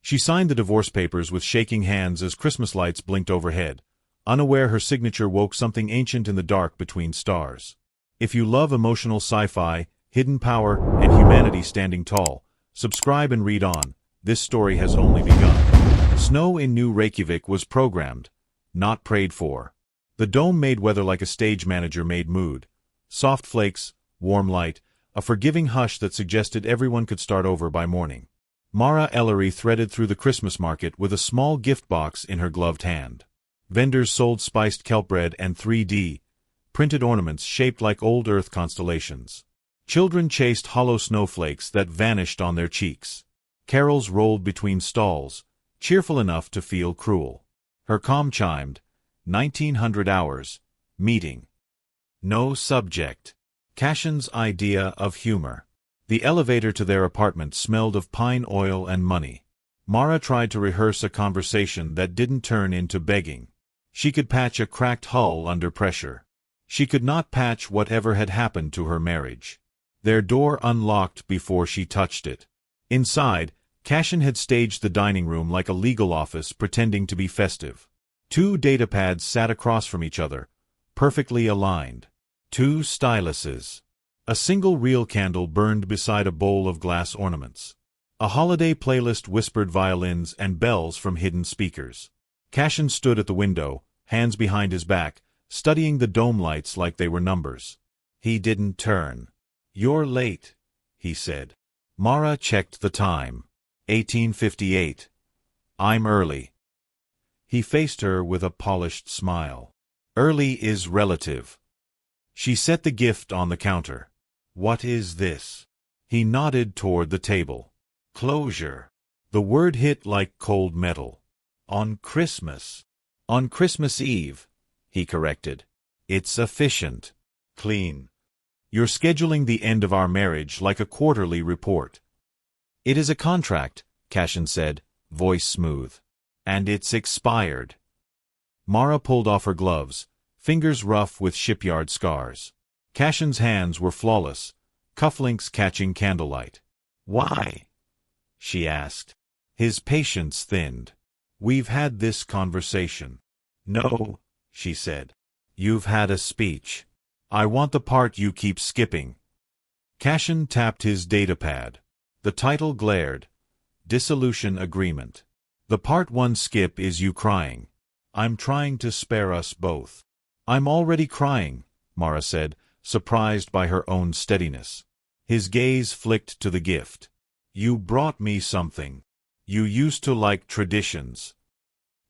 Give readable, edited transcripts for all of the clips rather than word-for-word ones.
She signed the divorce papers with shaking hands as Christmas lights blinked overhead. Unaware her signature woke something ancient in the dark between stars. If you love emotional sci-fi, hidden power, and humanity standing tall, subscribe and read on. This story has only begun. Snow in New Reykjavik was programmed, not prayed for. The dome made weather like a stage manager made mood. Soft flakes, warm light, a forgiving hush that suggested everyone could start over by morning. Mara Ellery threaded through the Christmas market with a small gift box in her gloved hand. Vendors sold spiced kelp bread and 3D printed ornaments shaped like old Earth constellations. Children chased hollow snowflakes that vanished on their cheeks. Carols rolled between stalls, cheerful enough to feel cruel. Her comm chimed, 1900 hours, meeting. No subject. Cashin's idea of humor. The elevator to their apartment smelled of pine oil and money. Mara tried to rehearse a conversation that didn't turn into begging. She could patch a cracked hull under pressure. She could not patch whatever had happened to her marriage. Their door unlocked before she touched it. Inside, Cashin had staged the dining room like a legal office pretending to be festive. 2 datapads sat across from each other, perfectly aligned. 2 styluses. A single real candle burned beside a bowl of glass ornaments. A holiday playlist whispered violins and bells from hidden speakers. Cashin stood at the window, hands behind his back, studying the dome lights like they were numbers. He didn't turn. "You're late," he said. Mara checked the time. 1858. "I'm early." He faced her with a polished smile. "Early is relative." She set the gift on the counter. "What is this?" He nodded toward the table. "Closure." The word hit like cold metal. "On Christmas." "On Christmas Eve," he corrected. "It's efficient. Clean. You're scheduling the end of our marriage like a quarterly report." "It is a contract," Cashin said, voice smooth. "And it's expired." Mara pulled off her gloves, fingers rough with shipyard scars. Cashin's hands were flawless, cufflinks catching candlelight. "Why?" she asked. His patience thinned. "We've had this conversation." "No," she said. "You've had a speech. I want the part you keep skipping." Cashin tapped his datapad. The title glared. Dissolution Agreement. "The part 1 skip is you crying. I'm trying to spare us both." "I'm already crying," Mara said, surprised by her own steadiness. His gaze flicked to the gift. "You brought me something. You used to like traditions."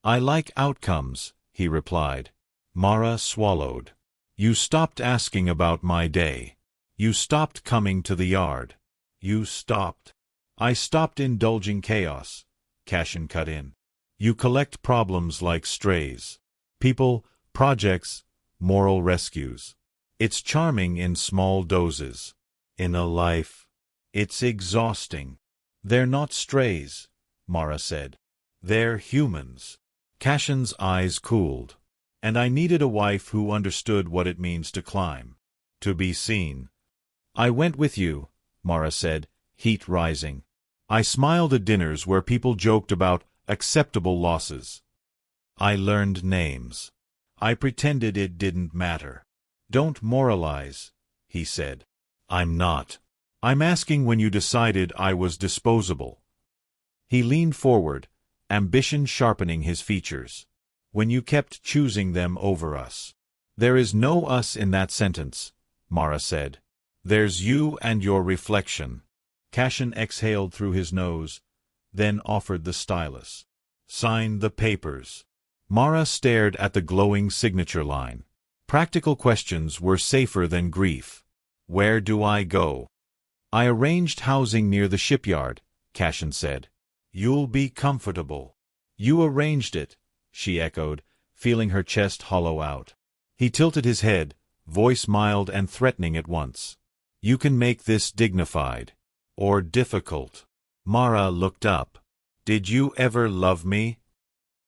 "I like outcomes," he replied. Mara swallowed. "You stopped asking about my day. You stopped coming to the yard. You stopped." "I stopped indulging chaos," Cashin cut in. "You collect problems like strays. People, projects, moral rescues. It's charming in small doses. In a life, it's exhausting." "They're not strays," Mara said. "They're humans." Cashin's eyes cooled. "And I needed a wife who understood what it means to climb. To be seen." "I went with you," Mara said, heat rising. "I smiled at dinners where people joked about acceptable losses. I learned names. I pretended it didn't matter." "Don't moralize," he said. "I'm not. I'm asking when you decided I was disposable." He leaned forward, ambition sharpening his features. "When you kept choosing them over us." "There is no us in that sentence," Mara said. "There's you and your reflection." Cashin exhaled through his nose, then offered the stylus. "Sign the papers." Mara stared at the glowing signature line. Practical questions were safer than grief. "Where do I go?" "I arranged housing near the shipyard," Cashin said. "You'll be comfortable." "You arranged it," she echoed, feeling her chest hollow out. He tilted his head, voice mild and threatening at once. "You can make this dignified. Or difficult." Mara looked up. "Did you ever love me?"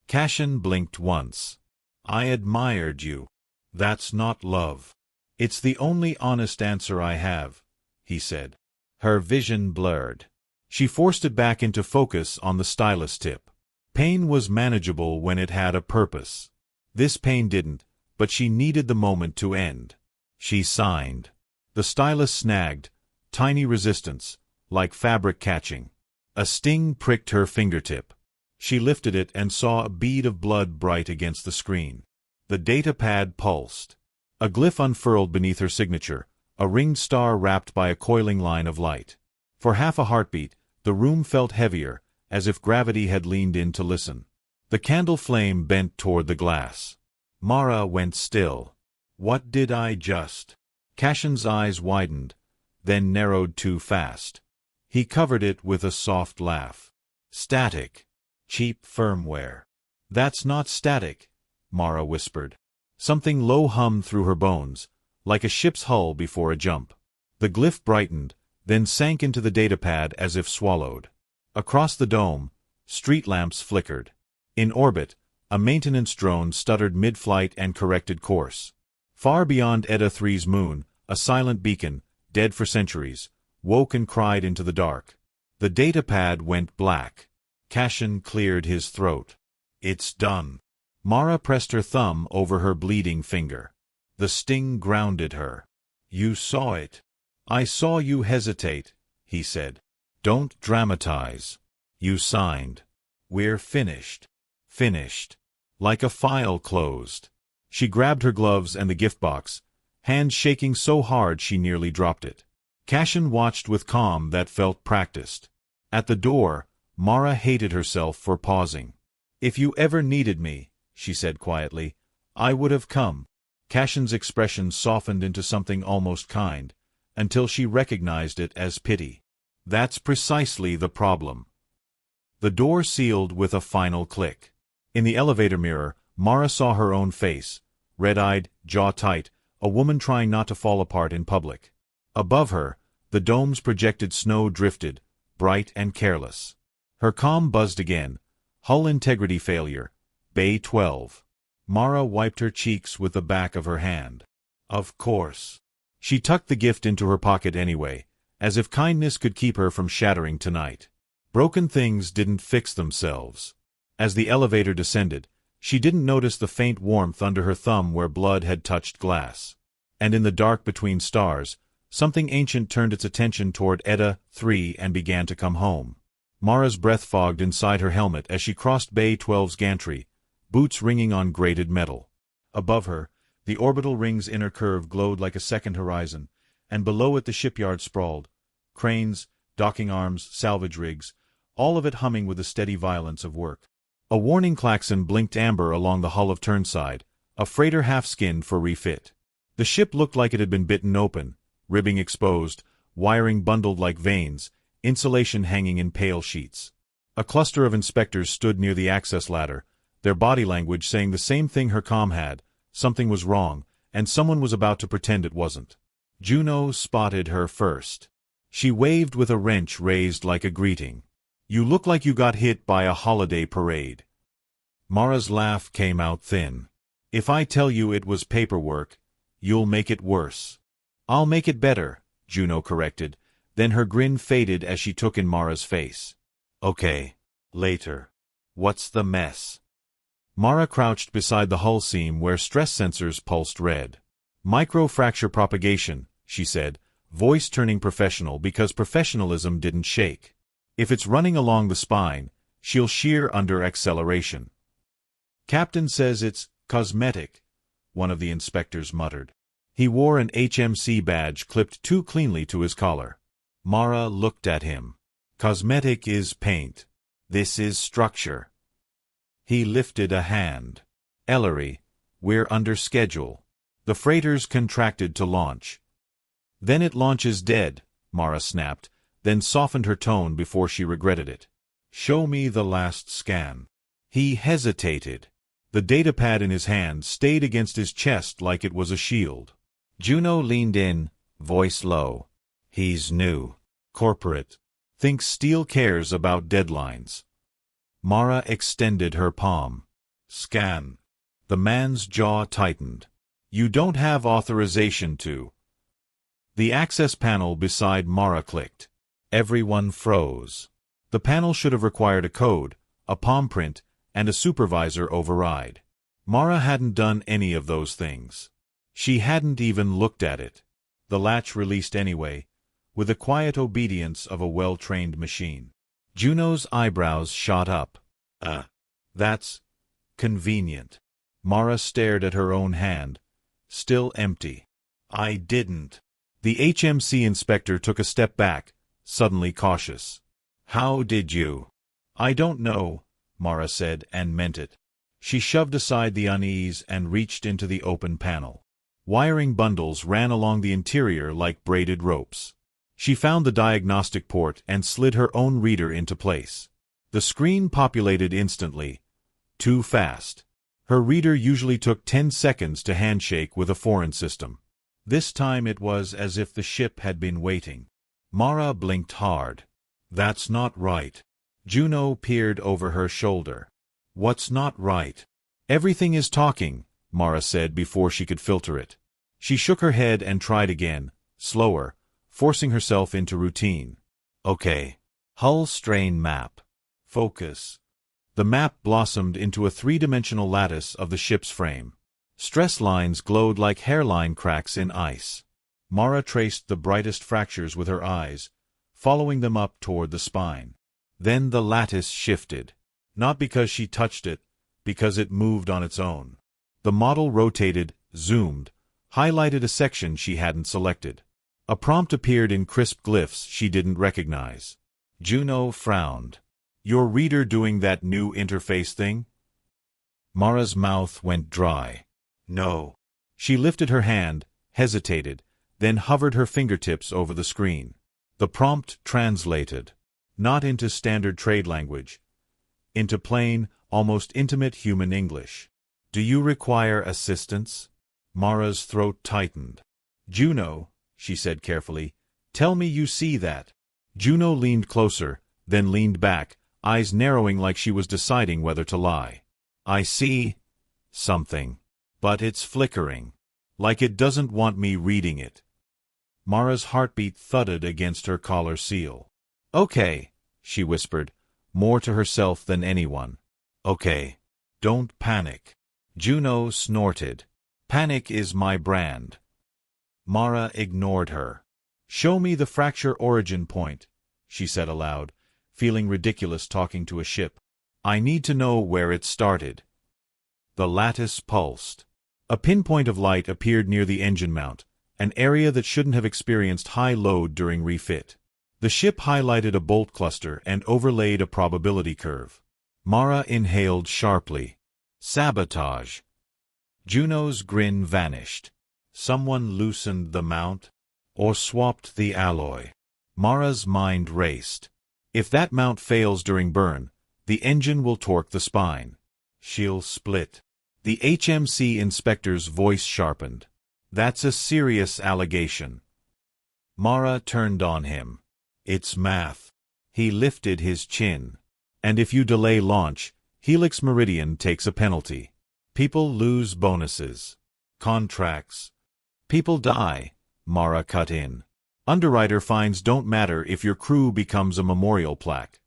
Cashin blinked once. "I admired you." "That's not love." "It's the only honest answer I have," he said. Her vision blurred. She forced it back into focus on the stylus tip. Pain was manageable when it had a purpose. This pain didn't, but she needed the moment to end. She signed. The stylus snagged, tiny resistance, like fabric catching. A sting pricked her fingertip. She lifted it and saw a bead of blood bright against the screen. The data pad pulsed. A glyph unfurled beneath her signature, a ringed star wrapped by a coiling line of light. For half a heartbeat, the room felt heavier, as if gravity had leaned in to listen. The candle flame bent toward the glass. Mara went still. What did I just? Cashin's eyes widened, then narrowed too fast. He covered it with a soft laugh. Static. Cheap firmware. That's not static, Mara whispered. Something low hummed through her bones, like a ship's hull before a jump. The glyph brightened, then sank into the datapad as if swallowed. Across the dome, street lamps flickered. In orbit, a maintenance drone stuttered mid-flight and corrected course. Far beyond Eta 3's moon, a silent beacon, dead for centuries, woke and cried into the dark. The datapad went black. Cashin cleared his throat. It's done. Mara pressed her thumb over her bleeding finger. The sting grounded her. You saw it. I saw you hesitate, he said. Don't dramatize. You signed. We're finished. Finished. Like a file closed. She grabbed her gloves and the gift box, hands shaking so hard she nearly dropped it. Cashin watched with calm that felt practiced. At the door, Mara hated herself for pausing. If you ever needed me, she said quietly, I would have come. Cashin's expression softened into something almost kind, until she recognized it as pity. That's precisely the problem. The door sealed with a final click. In the elevator mirror, Mara saw her own face, red-eyed, jaw tight, a woman trying not to fall apart in public. Above her, the dome's projected snow drifted, bright and careless. Her comm buzzed again. Hull integrity failure. Bay 12. Mara wiped her cheeks with the back of her hand. Of course. She tucked the gift into her pocket anyway, as if kindness could keep her from shattering tonight. Broken things didn't fix themselves. As the elevator descended, she didn't notice the faint warmth under her thumb where blood had touched glass. And in the dark between stars, something ancient turned its attention toward Eta 3 and began to come home. Mara's breath fogged inside her helmet as she crossed Bay 12's gantry, boots ringing on grated metal. Above her, the orbital ring's inner curve glowed like a second horizon, and below it the shipyard sprawled. Cranes, docking arms, salvage rigs, all of it humming with the steady violence of work. A warning klaxon blinked amber along the hull of Turnside, a freighter half-skinned for refit. The ship looked like it had been bitten open, ribbing exposed, wiring bundled like veins, insulation hanging in pale sheets. A cluster of inspectors stood near the access ladder, their body language saying the same thing her comm had: something was wrong, and someone was about to pretend it wasn't. Juno spotted her first. She waved with a wrench raised like a greeting. You look like you got hit by a holiday parade. Mara's laugh came out thin. If I tell you it was paperwork, you'll make it worse. I'll make it better, Juno corrected, then her grin faded as she took in Mara's face. Okay, later. What's the mess? Mara crouched beside the hull seam where stress sensors pulsed red. Microfracture propagation, she said, voice turning professional because professionalism didn't shake. If it's running along the spine, she'll shear under acceleration. Captain says it's cosmetic, one of the inspectors muttered. He wore an HMC badge clipped too cleanly to his collar. Mara looked at him. Cosmetic is paint. This is structure. He lifted a hand. Ellery, we're under schedule. The freighter's contracted to launch. Then it launches dead, Mara snapped, then softened her tone before she regretted it. Show me the last scan. He hesitated. The datapad in his hand stayed against his chest like it was a shield. Juno leaned in, voice low. He's new. Corporate. Thinks Steele cares about deadlines. Mara extended her palm. Scan. The man's jaw tightened. You don't have authorization to. The access panel beside Mara clicked. Everyone froze. The panel should have required a code, a palm print, and a supervisor override. Mara hadn't done any of those things. She hadn't even looked at it. The latch released anyway, with the quiet obedience of a well-trained machine. Juno's eyebrows shot up. That's convenient. Mara stared at her own hand, still empty. I didn't. The HMC inspector took a step back, suddenly cautious. How did you? I don't know, Mara said, and meant it. She shoved aside the unease and reached into the open panel. Wiring bundles ran along the interior like braided ropes. She found the diagnostic port and slid her own reader into place. The screen populated instantly. Too fast. Her reader usually took 10 seconds to handshake with a foreign system. This time it was as if the ship had been waiting. Mara blinked hard. That's not right. Juno peered over her shoulder. What's not right? Everything is talking, Mara said before she could filter it. She shook her head and tried again, slower, forcing herself into routine. Okay. Hull strain map. Focus. The map blossomed into a three-dimensional lattice of the ship's frame. Stress lines glowed like hairline cracks in ice. Mara traced the brightest fractures with her eyes, following them up toward the spine. Then the lattice shifted. Not because she touched it, because it moved on its own. The model rotated, zoomed, highlighted a section she hadn't selected. A prompt appeared in crisp glyphs she didn't recognize. Juno frowned. Your reader doing that new interface thing? Mara's mouth went dry. No. She lifted her hand, hesitated, then hovered her fingertips over the screen. The prompt translated. Not into standard trade language. Into plain, almost intimate human English. Do you require assistance? Mara's throat tightened. Juno, she said carefully, tell me you see that. Juno leaned closer, then leaned back, eyes narrowing like she was deciding whether to lie. I see something. But it's flickering. Like it doesn't want me reading it. Mara's heartbeat thudded against her collar seal. Okay, she whispered, more to herself than anyone. Okay. Don't panic. Juno snorted. Panic is my brand. Mara ignored her. Show me the fracture origin point, she said aloud, feeling ridiculous talking to a ship. I need to know where it started. The lattice pulsed. A pinpoint of light appeared near the engine mount, an area that shouldn't have experienced high load during refit. The ship highlighted a bolt cluster and overlaid a probability curve. Mara inhaled sharply. Sabotage. Juno's grin vanished. Someone loosened the mount, or swapped the alloy. Mara's mind raced. If that mount fails during burn, the engine will torque the spine. She'll split. The HMC inspector's voice sharpened. That's a serious allegation. Mara turned on him. It's math. He lifted his chin. And if you delay launch, Helix Meridian takes a penalty. People lose bonuses. Contracts. People die, Mara cut in. Underwriter fines don't matter if your crew becomes a memorial plaque.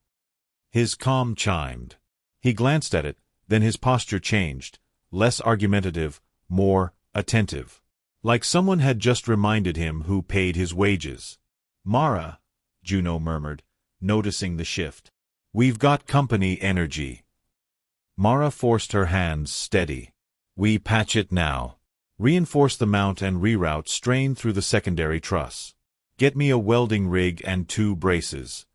His comm chimed. He glanced at it, then his posture changed, less argumentative, more attentive. Like someone had just reminded him who paid his wages. Mara, Juno murmured, noticing the shift. We've got company energy. Mara forced her hands steady. We patch it now. Reinforce the mount and reroute strain through the secondary truss. Get me a welding rig and 2 braces.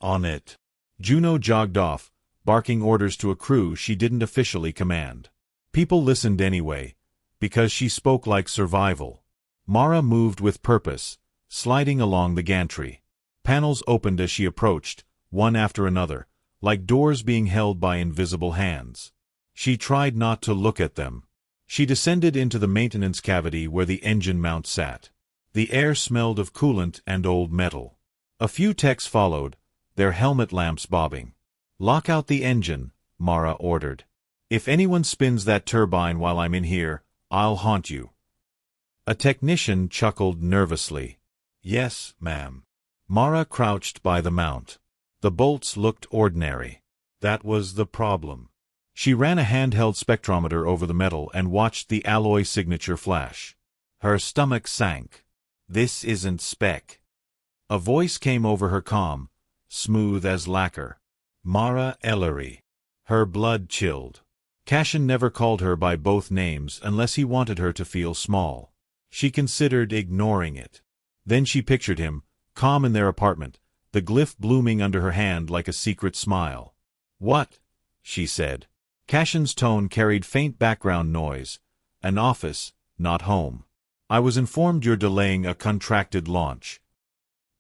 On it. Juno jogged off, barking orders to a crew she didn't officially command. People listened anyway, because she spoke like survival. Mara moved with purpose, sliding along the gantry. Panels opened as she approached, one after another, like doors being held by invisible hands. She tried not to look at them. She descended into the maintenance cavity where the engine mount sat. The air smelled of coolant and old metal. A few techs followed, their helmet lamps bobbing. Lock out the engine, Mara ordered. If anyone spins that turbine while I'm in here, I'll haunt you. A technician chuckled nervously. Yes, ma'am. Mara crouched by the mount. The bolts looked ordinary. That was the problem. She ran a handheld spectrometer over the metal and watched the alloy signature flash. Her stomach sank. This isn't spec. A voice came over her comm, smooth as lacquer. Mara Ellery. Her blood chilled. Cashin never called her by both names unless he wanted her to feel small. She considered ignoring it. Then she pictured him, calm in their apartment, the glyph blooming under her hand like a secret smile. "What?" she said. Cashin's tone carried faint background noise. "An office, not home. I was informed you're delaying a contracted launch."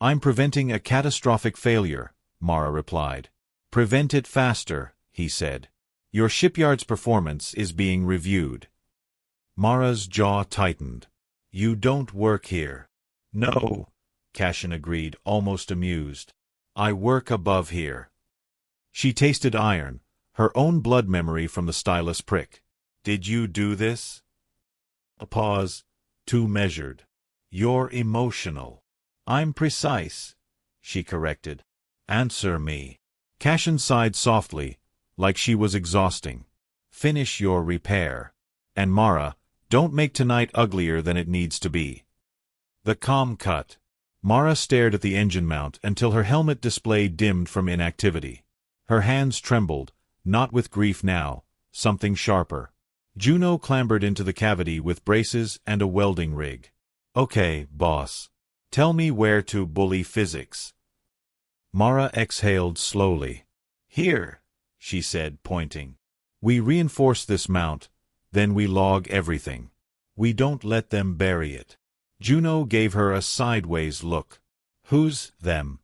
"I'm preventing a catastrophic failure," Mara replied. "Prevent it faster," he said. "Your shipyard's performance is being reviewed." Mara's jaw tightened. "You don't work here." "No," Cashin agreed, almost amused. "I work above here." She tasted iron, her own blood memory from the stylus prick. "Did you do this?" A pause, too measured. "You're emotional." "I'm precise," she corrected. "Answer me." Cashin sighed softly, like she was exhausting. "Finish your repair. And Mara, don't make tonight uglier than it needs to be." The comm cut. Mara stared at the engine mount until her helmet display dimmed from inactivity. Her hands trembled, not with grief now, something sharper. Juno clambered into the cavity with braces and a welding rig. "Okay, boss. Tell me where to bully physics." Mara exhaled slowly. "Here," she said, pointing. "We reinforce this mount, then we log everything. We don't let them bury it." Juno gave her a sideways look. "Who's them?"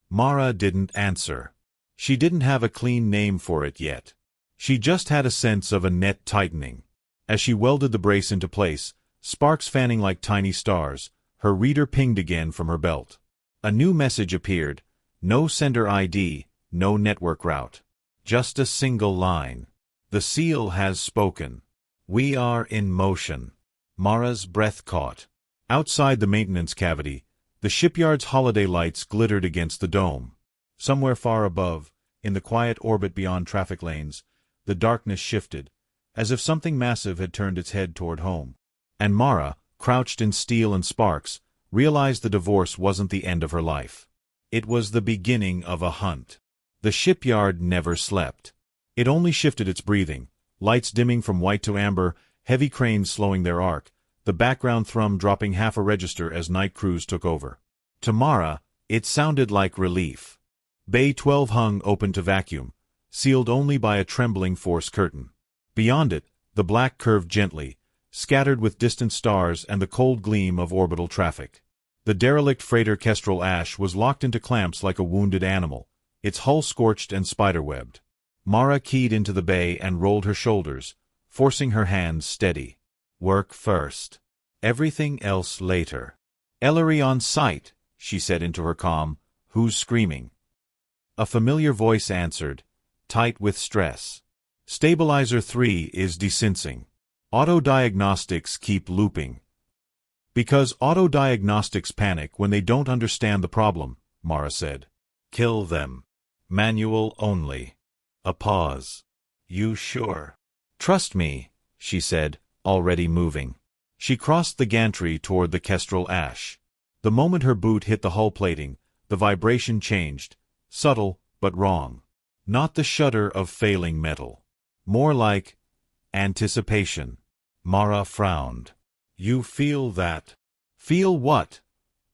Mara didn't answer. She didn't have a clean name for it yet. She just had a sense of a net tightening. As she welded the brace into place, sparks fanning like tiny stars, her reader pinged again from her belt. A new message appeared. No sender ID, no network route. Just a single line. "The seal has spoken. We are in motion." Mara's breath caught. Outside the maintenance cavity, the shipyard's holiday lights glittered against the dome. Somewhere far above, in the quiet orbit beyond traffic lanes, the darkness shifted, as if something massive had turned its head toward home. And Mara, crouched in steel and sparks, realized the divorce wasn't the end of her life. It was the beginning of a hunt. The shipyard never slept. It only shifted its breathing, lights dimming from white to amber, heavy cranes slowing their arc, the background thrum dropping half a register as night crews took over. To Mara, it sounded like relief. Bay 12 hung open to vacuum, sealed only by a trembling force curtain. Beyond it, the black curved gently, scattered with distant stars and the cold gleam of orbital traffic. The derelict freighter Kestrel Ash was locked into clamps like a wounded animal, its hull scorched and spiderwebbed. Mara keyed into the bay and rolled her shoulders, forcing her hands steady. "Work first. Everything else later." "Ellery on site," she said into her comm. "Who's screaming?" A familiar voice answered, tight with stress. "Stabilizer 3 is desensing. Auto-diagnostics keep looping." "Because auto-diagnostics panic when they don't understand the problem," Mara said. "Kill them. Manual only." A pause. "You sure?" "Trust me," she said, already moving. She crossed the gantry toward the Kestrel Ash. The moment her boot hit the hull plating, the vibration changed, subtle but wrong. Not the shudder of failing metal. More like anticipation. Mara frowned. "You feel that?" "Feel what?"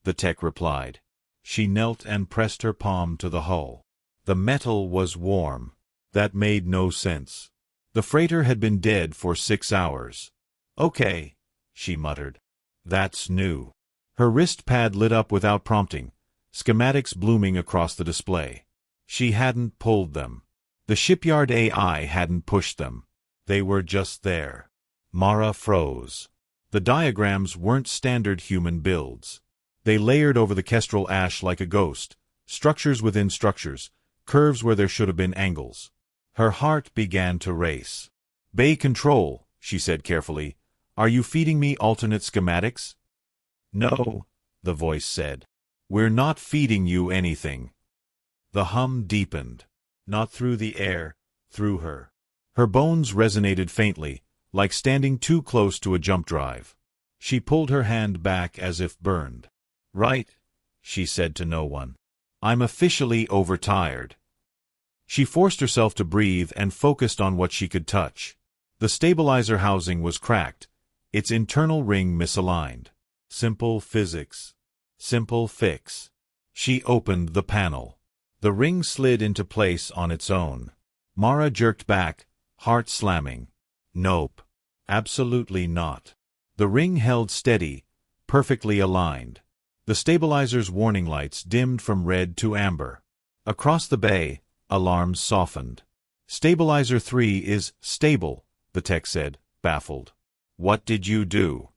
the tech replied. She knelt and pressed her palm to the hull. The metal was warm. That made no sense. The freighter had been dead for 6 hours. "Okay," she muttered. "That's new." Her wrist pad lit up without prompting, schematics blooming across the display. She hadn't pulled them. The shipyard AI hadn't pushed them. They were just there. Mara froze. The diagrams weren't standard human builds. They layered over the Kestrel Ash like a ghost, structures within structures, curves where there should have been angles. Her heart began to race. "Bay Control," she said carefully. "Are you feeding me alternate schematics?" "No," the voice said. We're not feeding you anything. The hum deepened. Not through the air, through her. Her bones resonated faintly, like standing too close to a jump drive. She pulled her hand back as if burned. Right, she said to no one. I'm officially overtired. She forced herself to breathe and focused on what she could touch. The stabilizer housing was cracked, its internal ring misaligned. Simple physics. Simple fix. She opened the panel. The ring slid into place on its own. Mara jerked back, heart slamming. Nope. Absolutely not. The ring held steady, perfectly aligned. The stabilizer's warning lights dimmed from red to amber. Across the bay, alarms softened. Stabilizer 3 is stable, the tech said, baffled. What did you do?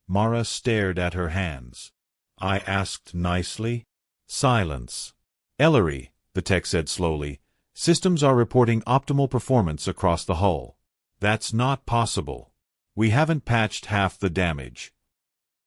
Mara stared at her hands. I asked nicely. Silence. Ellery, the tech said slowly, systems are reporting optimal performance across the hull. That's not possible. We haven't patched half the damage.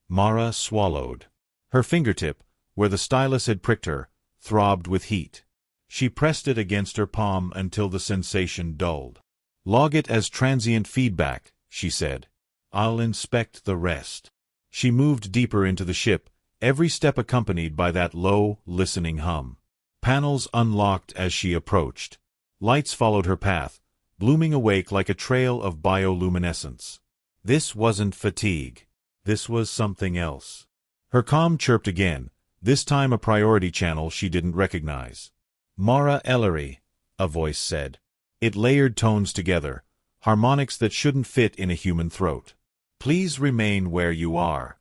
Mara swallowed. Her fingertip, where the stylus had pricked her, throbbed with heat. She pressed it against her palm until the sensation dulled. Log it as transient feedback, she said. I'll inspect the rest. She moved deeper into the ship, every step accompanied by that low, listening hum. Panels unlocked as she approached. Lights followed her path, blooming awake like a trail of bioluminescence. This wasn't fatigue. This was something else. Her comm chirped again, this time a priority channel she didn't recognize. Mara Ellery, a voice said. It layered tones together, harmonics that shouldn't fit in a human throat. Please remain where you are.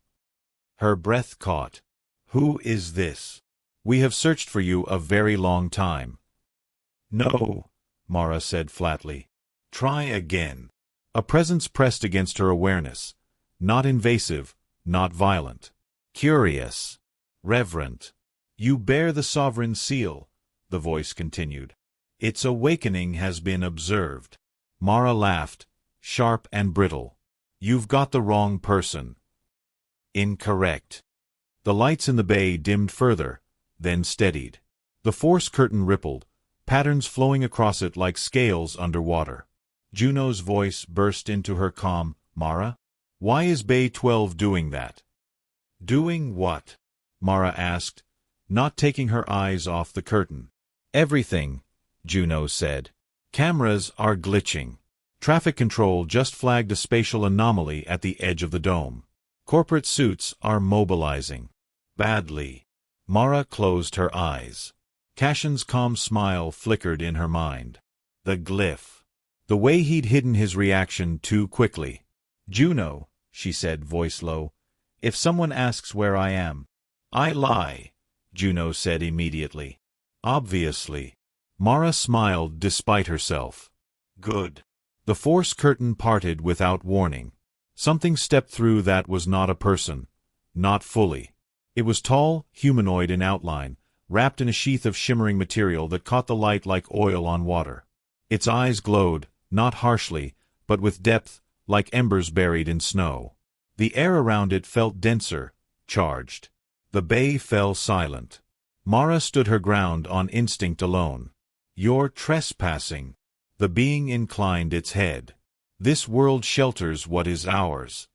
Her breath caught. Who is this? We have searched for you a very long time. No, Mara said flatly. Try again. A presence pressed against her awareness. Not invasive, not violent. Curious. Reverent. You bear the sovereign seal, the voice continued. Its awakening has been observed. Mara laughed, sharp and brittle. You've got the wrong person. Incorrect. The lights in the bay dimmed further, then steadied. The force curtain rippled, patterns flowing across it like scales underwater. Juno's voice burst into her calm. Mara? Why is Bay 12 doing that? Doing what? Mara asked, not taking her eyes off the curtain. Everything, Juno said. Cameras are glitching. Traffic control just flagged a spatial anomaly at the edge of the dome. Corporate suits are mobilizing. Badly. Mara closed her eyes. Cashin's calm smile flickered in her mind. The glyph. The way he'd hidden his reaction too quickly. Juno, she said, voice low, if someone asks where I am, I lie, Juno said immediately. Obviously. Mara smiled despite herself. Good. The force curtain parted without warning. Something stepped through that was not a person. Not fully. It was tall, humanoid in outline, wrapped in a sheath of shimmering material that caught the light like oil on water. Its eyes glowed, not harshly, but with depth, like embers buried in snow. The air around it felt denser, charged. The bay fell silent. Mara stood her ground on instinct alone. You're trespassing. The being inclined its head. This world shelters what is ours.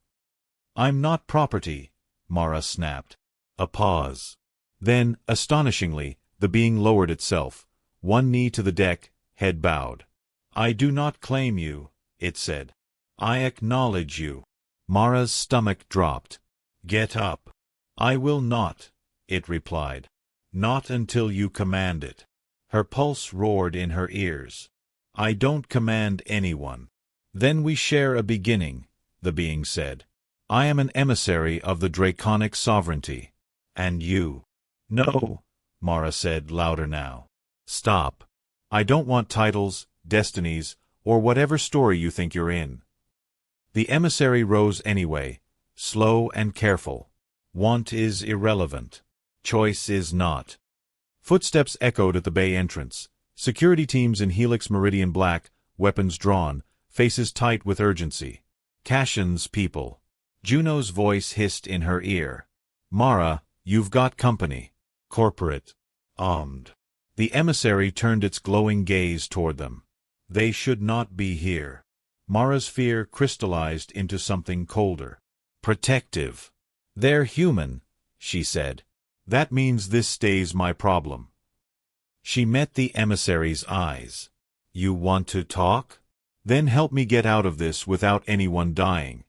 I'm not property, Mara snapped. A pause. Then, astonishingly, the being lowered itself, one knee to the deck, head bowed. I do not claim you, it said. I acknowledge you. Mara's stomach dropped. Get up. I will not, it replied. Not until you command it. Her pulse roared in her ears. I don't command anyone. Then we share a beginning, the being said. I am an emissary of the draconic sovereignty. And you? No, Mara said louder now. Stop. I don't want titles, destinies, or whatever story you think you're in. The emissary rose anyway, slow and careful. Want is irrelevant. Choice is not. Footsteps echoed at the bay entrance. Security teams in Helix Meridian Black, weapons drawn, faces tight with urgency. Cashin's people. Juno's voice hissed in her ear. Mara, You've got company. Corporate. The emissary turned its glowing gaze toward them. They should not be here. Mara's fear crystallized into something colder. Protective. They're human, she said. That means this stays my problem. She met the emissary's eyes. You want to talk? Then help me get out of this without anyone dying.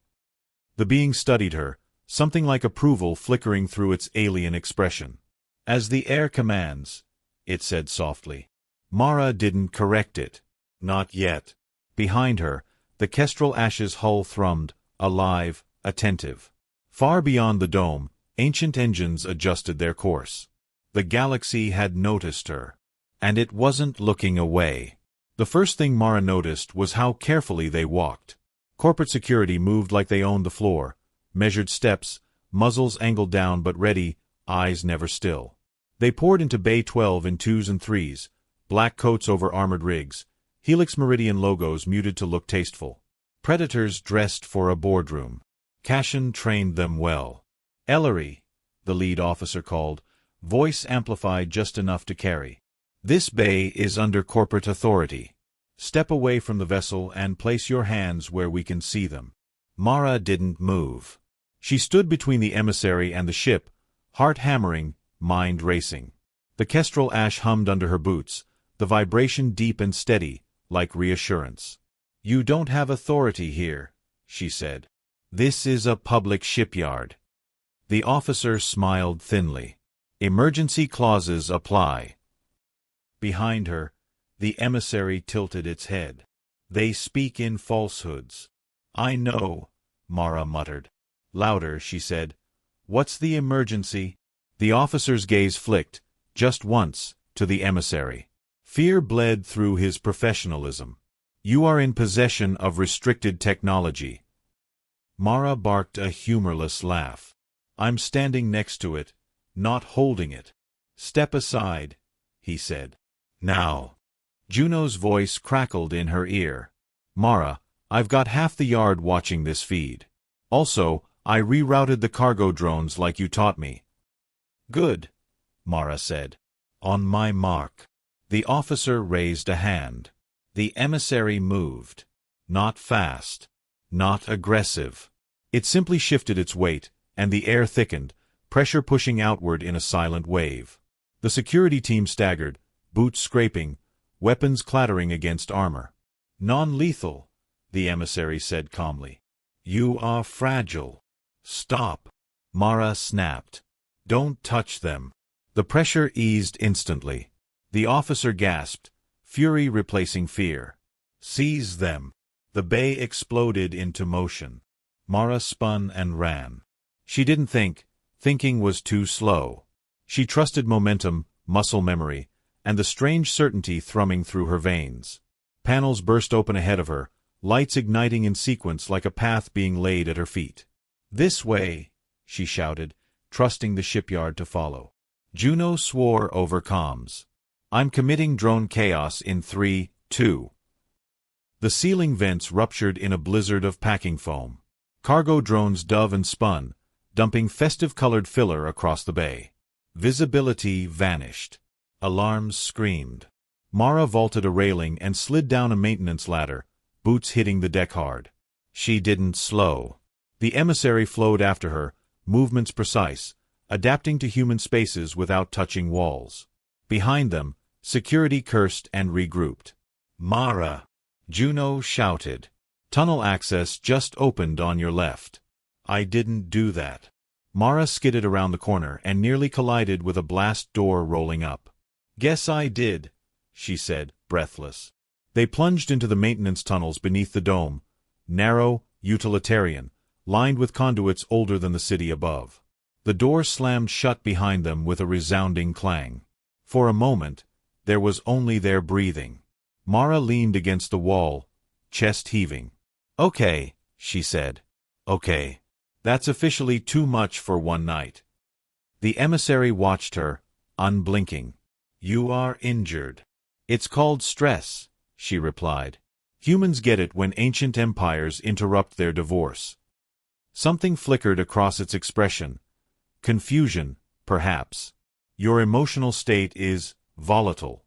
The being studied her, something like approval flickering through its alien expression. As the air commands, it said softly. Mara didn't correct it. Not yet. Behind her, the kestrel ash's hull thrummed, alive, attentive. Far beyond the dome, ancient engines adjusted their course. The galaxy had noticed her. And it wasn't looking away. The first thing Mara noticed was how carefully they walked. Corporate security moved like they owned the floor, measured steps, muzzles angled down but ready, eyes never still. They poured into Bay 12 in 2s and 3s, black coats over armored rigs, Helix Meridian logos muted to look tasteful. Predators dressed for a boardroom. Cashin trained them well. Ellery, the lead officer called, voice amplified just enough to carry. This bay is under corporate authority. Step away from the vessel and place your hands where we can see them. Mara didn't move. She stood between the emissary and the ship, heart hammering, mind racing. The kestrel ash hummed under her boots, the vibration deep and steady, like reassurance. You don't have authority here, she said. This is a public shipyard. The officer smiled thinly. Emergency clauses apply. Behind her, the emissary tilted its head. They speak in falsehoods. I know, Mara muttered. Louder, she said. What's the emergency? The officer's gaze flicked, just once, to the emissary. Fear bled through his professionalism. You are in possession of restricted technology. Mara barked a humorless laugh. I'm standing next to it, not holding it. Step aside, he said. Now. Juno's voice crackled in her ear. Mara, I've got half the yard watching this feed. Also, I rerouted the cargo drones like you taught me. Good, Mara said. On my mark. The officer raised a hand. The emissary moved. Not fast. Not aggressive. It simply shifted its weight, and the air thickened, pressure pushing outward in a silent wave. The security team staggered, boots scraping, weapons clattering against armor. Non-lethal, the emissary said calmly. You are fragile. Stop. Mara snapped. Don't touch them. The pressure eased instantly. The officer gasped, fury replacing fear. Seize them. The bay exploded into motion. Mara spun and ran. She didn't think. Thinking was too slow. She trusted momentum, muscle memory, and the strange certainty thrumming through her veins. Panels burst open ahead of her, lights igniting in sequence like a path being laid at her feet. This way, she shouted, trusting the shipyard to follow. Juno swore over comms. I'm committing drone chaos in 3, 2. The ceiling vents ruptured in a blizzard of packing foam. Cargo drones dove and spun, dumping festive-colored filler across the bay. Visibility vanished. Alarms screamed. Mara vaulted a railing and slid down a maintenance ladder, boots hitting the deck hard. She didn't slow. The emissary flowed after her, movements precise, adapting to human spaces without touching walls. Behind them, security cursed and regrouped. Mara! Juno shouted. Tunnel access just opened on your left. I didn't do that. Mara skidded around the corner and nearly collided with a blast door rolling up. Guess I did, she said, breathless. They plunged into the maintenance tunnels beneath the dome, narrow, utilitarian, lined with conduits older than the city above. The door slammed shut behind them with a resounding clang. For a moment, there was only their breathing. Mara leaned against the wall, chest heaving. Okay, she said. Okay. That's officially too much for one night. The emissary watched her, unblinking. You are injured. It's called stress, she replied. Humans get it when ancient empires interrupt their divorce. Something flickered across its expression. Confusion, perhaps. Your emotional state is volatile.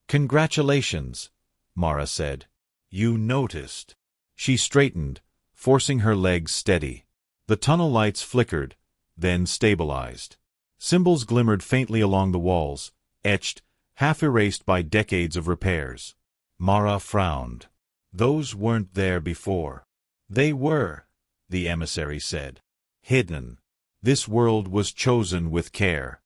Congratulations, Mara said. You noticed. She straightened, forcing her legs steady. The tunnel lights flickered, then stabilized. Symbols glimmered faintly along the walls, etched, half erased by decades of repairs. Mara frowned. Those weren't there before. They were, the emissary said. Hidden. This world was chosen with care.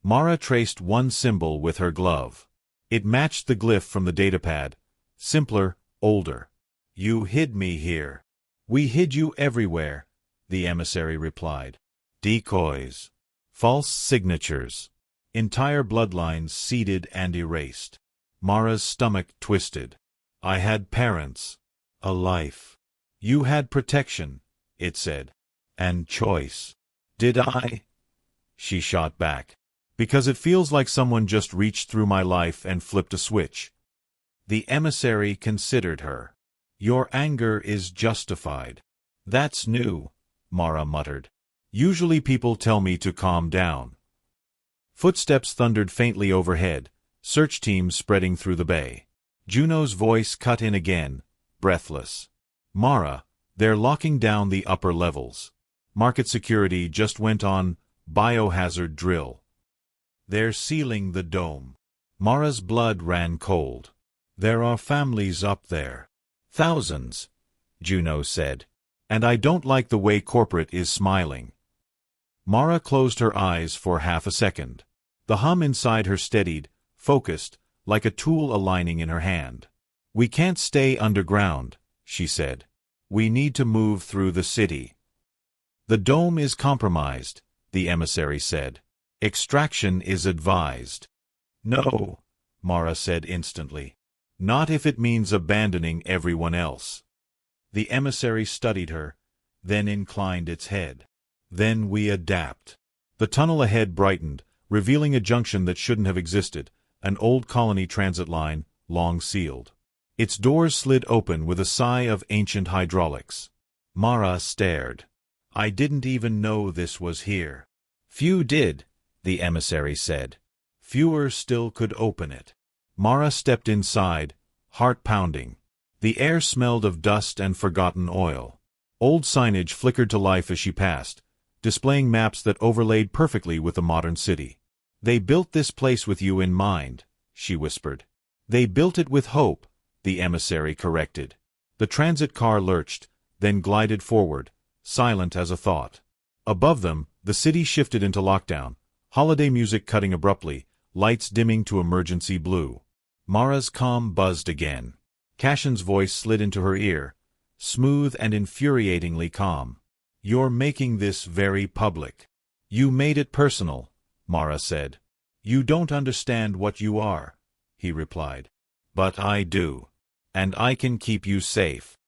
Mara traced one symbol with her glove. It matched the glyph from the datapad, simpler, older. You hid me here. We hid you everywhere, the emissary replied. Decoys. False signatures. Entire bloodlines seeded and erased. Mara's stomach twisted. I had parents. A life. You had protection, it said. And choice. Did I? She shot back. Because it feels like someone just reached through my life and flipped a switch. The emissary considered her. Your anger is justified. That's new, Mara muttered. Usually people tell me to calm down. Footsteps thundered faintly overhead, search teams spreading through the bay. Juno's voice cut in again, breathless. Mara, they're locking down the upper levels. Market security just went on biohazard drill. They're sealing the dome. Mara's blood ran cold. There are families up there. Thousands, Juno said. And I don't like the way corporate is smiling. Mara closed her eyes for half a second. The hum inside her steadied, focused, like a tool aligning in her hand. We can't stay underground, she said. We need to move through the city. The dome is compromised, the emissary said. Extraction is advised. No, Mara said instantly. Not if it means abandoning everyone else. The emissary studied her, then inclined its head. Then we adapt. The tunnel ahead brightened, revealing a junction that shouldn't have existed, an old colony transit line, long sealed. Its doors slid open with a sigh of ancient hydraulics. Mara stared. I didn't even know this was here. Few did, the emissary said. Fewer still could open it. Mara stepped inside, heart pounding. The air smelled of dust and forgotten oil. Old signage flickered to life as she passed, displaying maps that overlaid perfectly with the modern city. They built this place with you in mind, she whispered. They built it with hope, the emissary corrected. The transit car lurched, then glided forward, silent as a thought. Above them, the city shifted into lockdown, holiday music cutting abruptly, lights dimming to emergency blue. Mara's calm buzzed again. Cashin's voice slid into her ear, smooth and infuriatingly calm. You're making this very public. You made it personal, Mara said. You don't understand what you are, he replied. But I do. And I can keep you safe.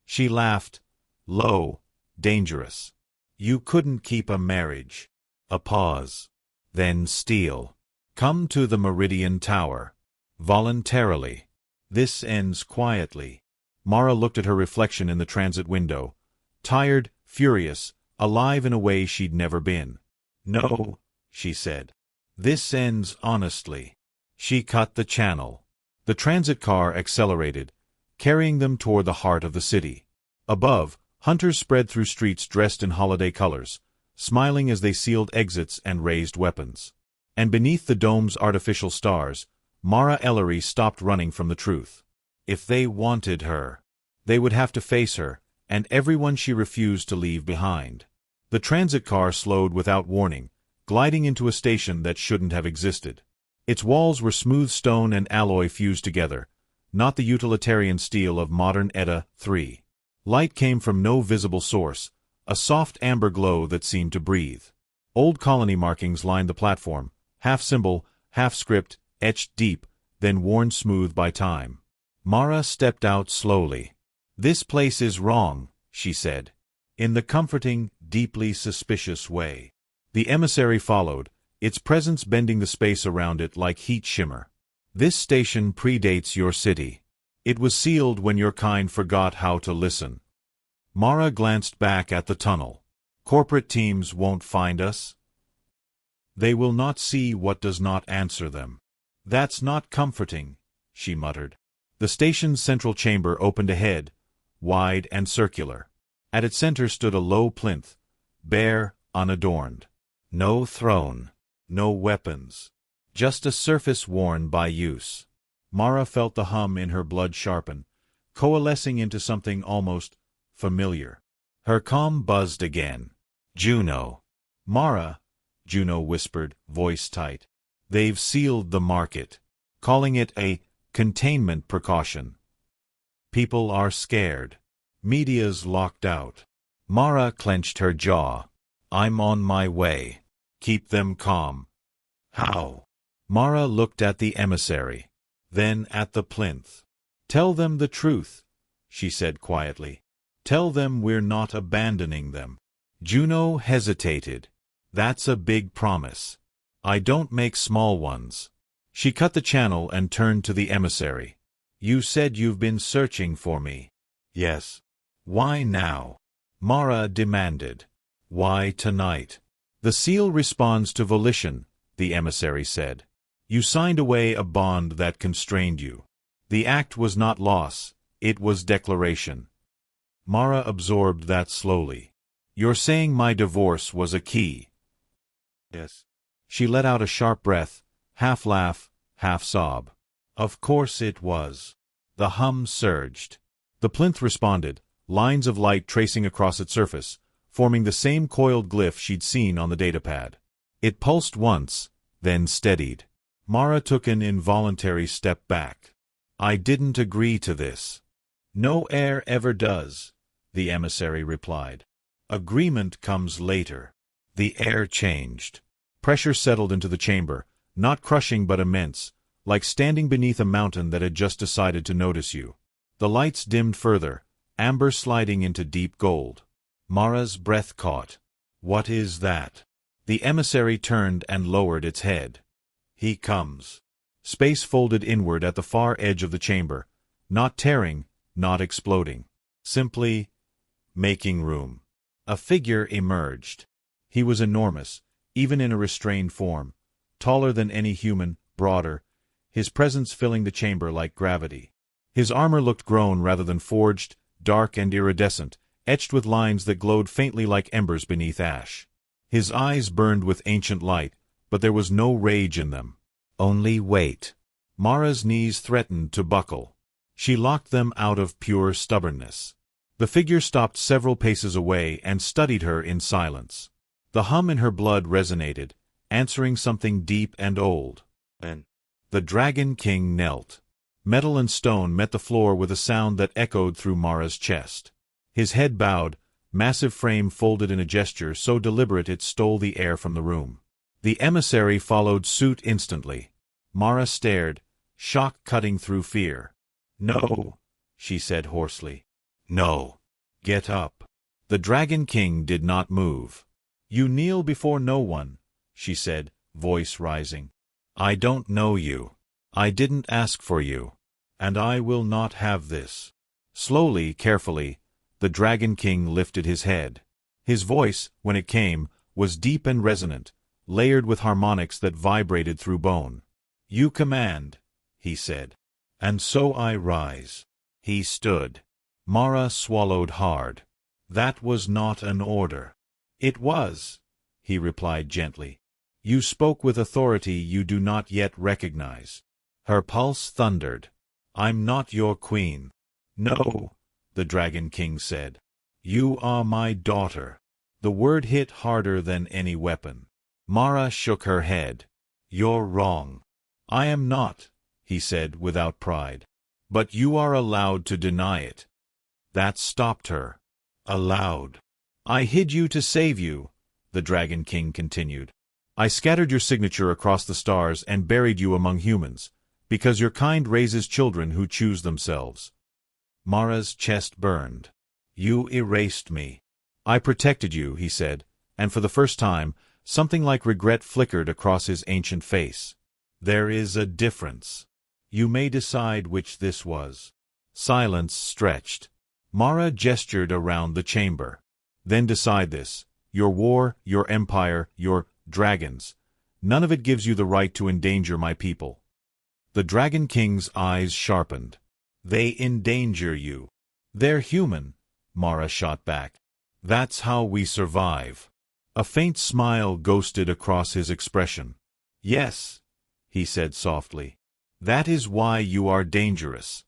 She laughed, low, dangerous. You couldn't keep a marriage. A pause. Then steal. Come to the Meridian Tower. Voluntarily. This ends quietly. Mara looked at her reflection in the transit window. Tired, furious, alive in a way she'd never been. No, she said. This ends honestly. She cut the channel. The transit car accelerated, carrying them toward the heart of the city. Above, hunters spread through streets dressed in holiday colors, smiling as they sealed exits and raised weapons. And beneath the dome's artificial stars, Mara Ellery stopped running from the truth. If they wanted her, they would have to face her, and everyone she refused to leave behind. The transit car slowed without warning, gliding into a station that shouldn't have existed. Its walls were smooth stone and alloy fused together, not the utilitarian steel of modern ETA 3. Light came from no visible source, a soft amber glow that seemed to breathe. Old colony markings lined the platform, half symbol, half script, etched deep, then worn smooth by time. Mara stepped out slowly. This place is wrong, she said, in the comforting, deeply suspicious way. The emissary followed, its presence bending the space around it like heat shimmer. This station predates your city. It was sealed when your kind forgot how to listen. Mara glanced back at the tunnel. Corporate teams won't find us? They will not see what does not answer them. That's not comforting, she muttered. The station's central chamber opened ahead, wide and circular. At its center stood a low plinth, bare, unadorned. No throne, no weapons. Just a surface worn by use. Mara felt the hum in her blood sharpen, coalescing into something almost familiar. Her comm buzzed again. Juno. Mara, Juno whispered, voice tight. They've sealed the market, calling it a containment precaution. People are scared. Media's locked out. Mara clenched her jaw. I'm on my way. Keep them calm. How? Mara looked at the emissary, then at the plinth. Tell them the truth, she said quietly. Tell them we're not abandoning them. Juno hesitated. That's a big promise. I don't make small ones. She cut the channel and turned to the emissary. You said you've been searching for me. Yes. Why now? Mara demanded. Why tonight? The seal responds to volition, the emissary said. You signed away a bond that constrained you. The act was not loss, it was declaration. Mara absorbed that slowly. You're saying my divorce was a key? Yes. She let out a sharp breath, half laugh, half sob. Of course it was. The hum surged. The plinth responded, lines of light tracing across its surface, forming the same coiled glyph she'd seen on the datapad. It pulsed once, then steadied. Mara took an involuntary step back. I didn't agree to this. No heir ever does, the emissary replied. Agreement comes later. The air changed. Pressure settled into the chamber, not crushing but immense, like standing beneath a mountain that had just decided to notice you. The lights dimmed further, amber sliding into deep gold. Mara's breath caught. What is that? The emissary turned and lowered its head. He comes. Space folded inward at the far edge of the chamber, not tearing, not exploding. Simply making room. A figure emerged. He was enormous, even in a restrained form, taller than any human, broader, his presence filling the chamber like gravity. His armor looked grown rather than forged, dark and iridescent, etched with lines that glowed faintly like embers beneath ash. His eyes burned with ancient light, but there was no rage in them. Only weight. Mara's knees threatened to buckle. She locked them out of pure stubbornness. The figure stopped several paces away and studied her in silence. The hum in her blood resonated, answering something deep and old. And the Dragon King knelt. Metal and stone met the floor with a sound that echoed through Mara's chest. His head bowed, massive frame folded in a gesture so deliberate it stole the air from the room. The emissary followed suit instantly. Mara stared, shock cutting through fear. No, she said hoarsely. No. Get up. The Dragon King did not move. You kneel before no one, she said, voice rising. I don't know you. I didn't ask for you. And I will not have this. Slowly, carefully, the Dragon King lifted his head. His voice, when it came, was deep and resonant, layered with harmonics that vibrated through bone. You command, he said. And so I rise. He stood. Mara swallowed hard. That was not an order. It was, he replied gently. You spoke with authority you do not yet recognize. Her pulse thundered. I'm not your queen. No, the Dragon King said. You are my daughter. The word hit harder than any weapon. Mara shook her head. You're wrong. I am not, he said without pride. But you are allowed to deny it. That stopped her. Allowed. I hid you to save you, the Dragon King continued. I scattered your signature across the stars and buried you among humans, because your kind raises children who choose themselves. Mara's chest burned. You erased me. I protected you, he said, and for the first time, something like regret flickered across his ancient face. There is a difference. You may decide which this was. Silence stretched. Mara gestured around the chamber. Then decide this. Your war, your empire, your dragons. None of it gives you the right to endanger my people. The Dragon King's eyes sharpened. They endanger you. They're human, Mara shot back. That's how we survive. A faint smile ghosted across his expression. Yes, he said softly. That is why you are dangerous.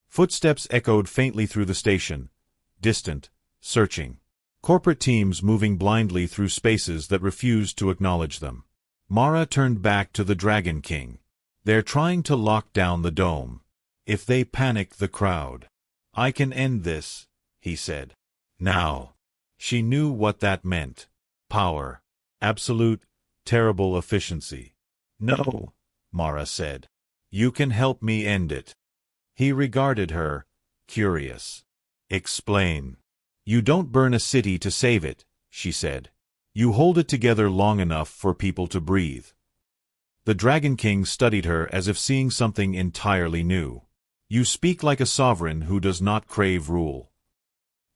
Footsteps echoed faintly through the station, distant, searching. Corporate teams moving blindly through spaces that refused to acknowledge them. Mara turned back to the Dragon King. They're trying to lock down the dome. If they panic the crowd, I can end this, he said. Now. She knew what that meant. Power. Absolute, terrible efficiency. No, Mara said. You can help me end it. He regarded her, curious. Explain. You don't burn a city to save it, she said. You hold it together long enough for people to breathe. The Dragon King studied her as if seeing something entirely new. You speak like a sovereign who does not crave rule.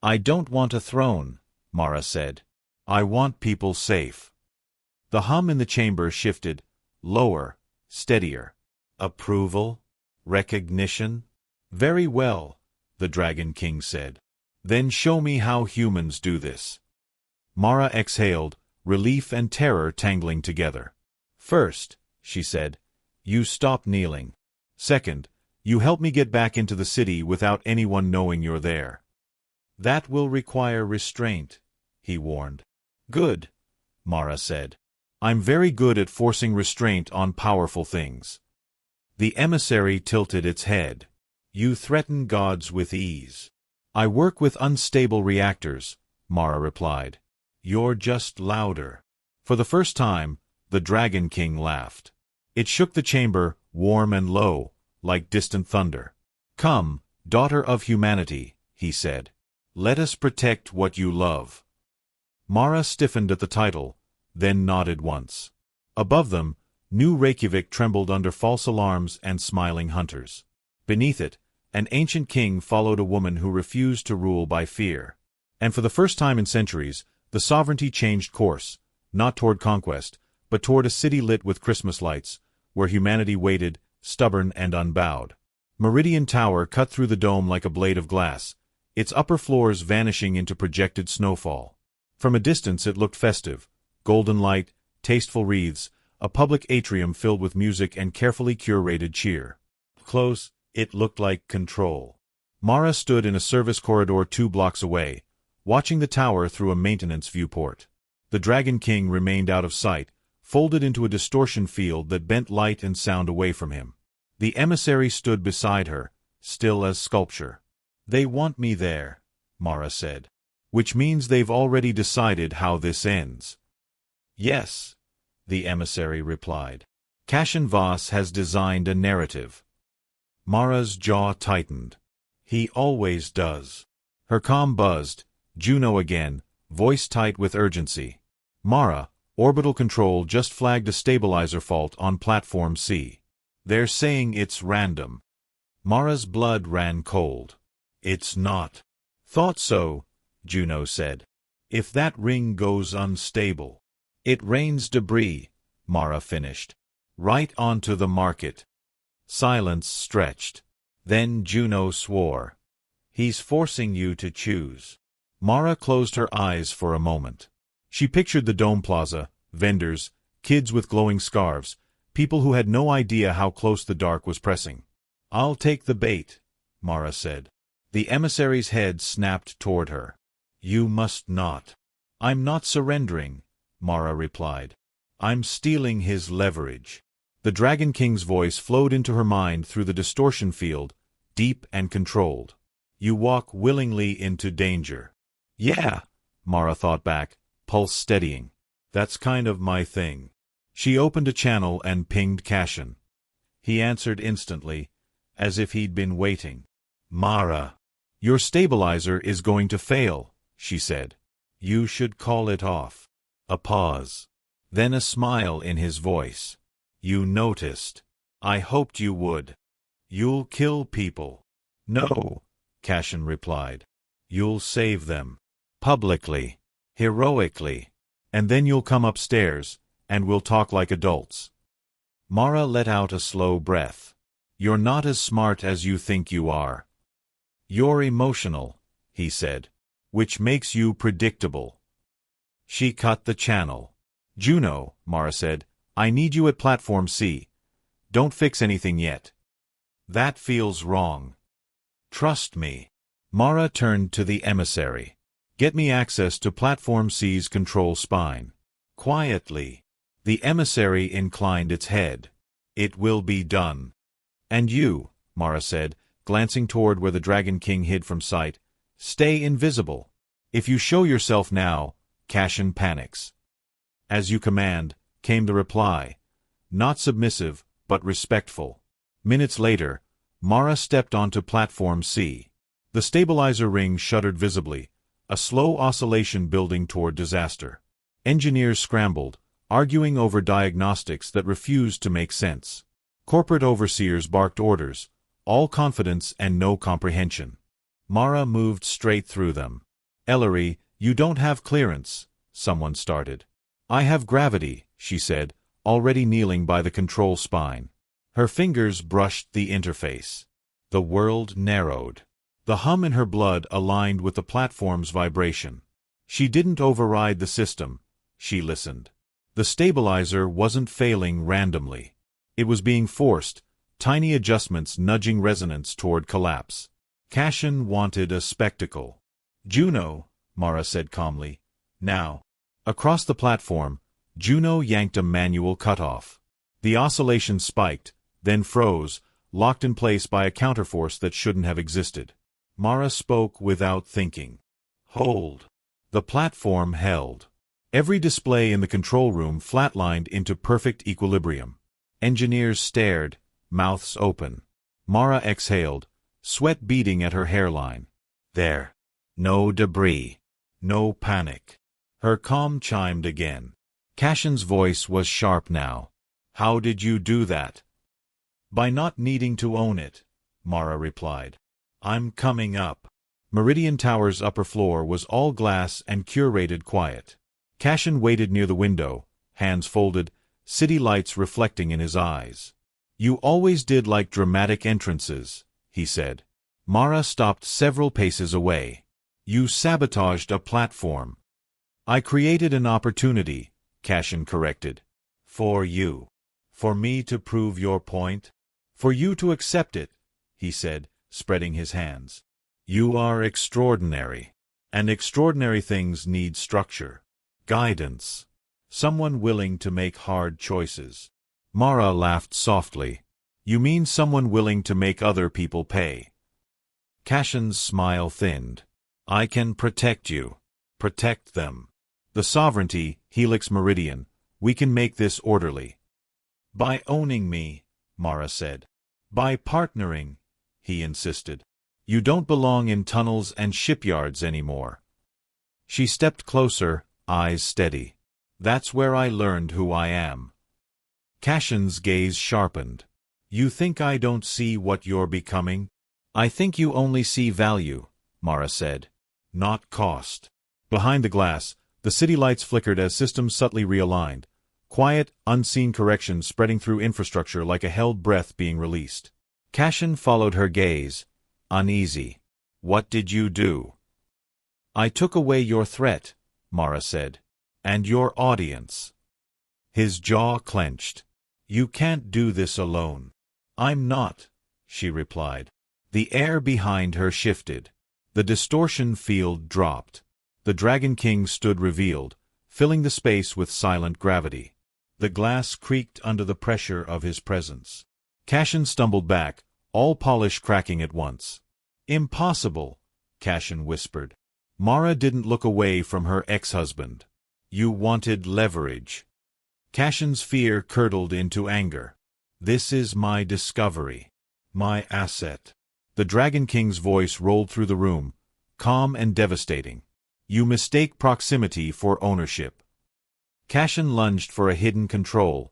I don't want a throne, Mara said. I want people safe. The hum in the chamber shifted, lower, steadier. Approval? Recognition? Very well, the Dragon King said. Then show me how humans do this. Mara exhaled, relief and terror tangling together. First, she said, you stop kneeling. Second, you help me get back into the city without anyone knowing you're there. That will require restraint, he warned. Good, Mara said. I'm very good at forcing restraint on powerful things. The emissary tilted its head. You threaten gods with ease. I work with unstable reactors, Mara replied. You're just louder. For the first time, the Dragon King laughed. It shook the chamber, warm and low, like distant thunder. Come, daughter of humanity, he said. Let us protect what you love. Mara stiffened at the title, then nodded once. Above them, New Reykjavik trembled under false alarms and smiling hunters. Beneath it, an ancient king followed a woman who refused to rule by fear. And for the first time in centuries, the sovereignty changed course, not toward conquest, but toward a city lit with Christmas lights, where humanity waited, stubborn and unbowed. Meridian Tower cut through the dome like a blade of glass, its upper floors vanishing into projected snowfall. From a distance it looked festive, golden light, tasteful wreaths, a public atrium filled with music and carefully curated cheer. Close, it looked like control. Mara stood in a service corridor 2 blocks away, watching the tower through a maintenance viewport. The Dragon King remained out of sight, folded into a distortion field that bent light and sound away from him. The emissary stood beside her, still as sculpture. They want me there, Mara said. Which means they've already decided how this ends. Yes, the emissary replied. Cashin Voss has designed a narrative. Mara's jaw tightened. He always does. Her comm buzzed, Juno again, voice tight with urgency. Mara, orbital control just flagged a stabilizer fault on Platform C. They're saying it's random. Mara's blood ran cold. It's not. Thought so, Juno said. If that ring goes unstable. It rains debris, Mara finished. Right onto the market. Silence stretched. Then Juno swore. He's forcing you to choose. Mara closed her eyes for a moment. She pictured the dome plaza, vendors, kids with glowing scarves, people who had no idea how close the dark was pressing. I'll take the bait, Mara said. The emissary's head snapped toward her. You must not. I'm not surrendering, Mara replied. I'm stealing his leverage. The Dragon King's voice flowed into her mind through the distortion field, deep and controlled. You walk willingly into danger. Yeah, Mara thought back, pulse steadying. That's kind of my thing. She opened a channel and pinged Cashin. He answered instantly, as if he'd been waiting. Mara, your stabilizer is going to fail, she said. You should call it off. A pause. Then a smile in his voice. You noticed. I hoped you would. You'll kill people. No, Cashin replied. You'll save them. Publicly. Heroically. And then you'll come upstairs, and we'll talk like adults. Mara let out a slow breath. You're not as smart as you think you are. You're emotional, he said, which makes you predictable. She cut the channel. Juno, Mara said, I need you at Platform C. Don't fix anything yet. That feels wrong. Trust me. Mara turned to the emissary. Get me access to Platform C's control spine. Quietly. The emissary inclined its head. It will be done. And you, Mara said, glancing toward where the Dragon King hid from sight, stay invisible. If you show yourself now, Cassian panics. As you command, came the reply. Not submissive, but respectful. Minutes later, Mara stepped onto Platform C. The stabilizer ring shuddered visibly, a slow oscillation building toward disaster. Engineers scrambled, arguing over diagnostics that refused to make sense. Corporate overseers barked orders, all confidence and no comprehension. Mara moved straight through them. Ellery, you don't have clearance, someone started. I have gravity, she said, already kneeling by the control spine. Her fingers brushed the interface. The world narrowed. The hum in her blood aligned with the platform's vibration. She didn't override the system. She listened. The stabilizer wasn't failing randomly. It was being forced, tiny adjustments nudging resonance toward collapse. Cassian wanted a spectacle. Juno, Mara said calmly. Now. Across the platform, Juno yanked a manual cutoff. The oscillation spiked, then froze, locked in place by a counterforce that shouldn't have existed. Mara spoke without thinking. Hold. The platform held. Every display in the control room flatlined into perfect equilibrium. Engineers stared, mouths open. Mara exhaled, sweat beading at her hairline. There. No debris. No panic. Her calm chimed again. Cassian's voice was sharp now. How did you do that? By not needing to own it, Mara replied. I'm coming up. Meridian Tower's upper floor was all glass and curated quiet. Cassian waited near the window, hands folded, city lights reflecting in his eyes. You always did like dramatic entrances, he said. Mara stopped several paces away. You sabotaged a platform. I created an opportunity, Cassian corrected. For you. For me to prove your point. For you to accept it, he said, spreading his hands. You are extraordinary. And extraordinary things need structure. Guidance. Someone willing to make hard choices. Mara laughed softly. You mean someone willing to make other people pay? Cassian's smile thinned. I can protect you. Protect them. The sovereignty, Helix Meridian. We can make this orderly. By owning me, Mara said. By partnering, he insisted. You don't belong in tunnels and shipyards anymore. She stepped closer, eyes steady. That's where I learned who I am. Cassian's gaze sharpened. You think I don't see what you're becoming? I think you only see value, Mara said. Not cost. Behind the glass, the city lights flickered as systems subtly realigned. Quiet, unseen corrections spreading through infrastructure like a held breath being released. Cassian followed her gaze, uneasy. What did you do? I took away your threat, Mara said. And your audience. His jaw clenched. You can't do this alone. I'm not, she replied. The air behind her shifted. The distortion field dropped. The Dragon King stood revealed, filling the space with silent gravity. The glass creaked under the pressure of his presence. Cassian stumbled back, all polish cracking at once. Impossible, Cassian whispered. Mara didn't look away from her ex-husband. You wanted leverage. Cassian's fear curdled into anger. This is my discovery. My asset. The Dragon King's voice rolled through the room, calm and devastating. You mistake proximity for ownership. Cassian lunged for a hidden control.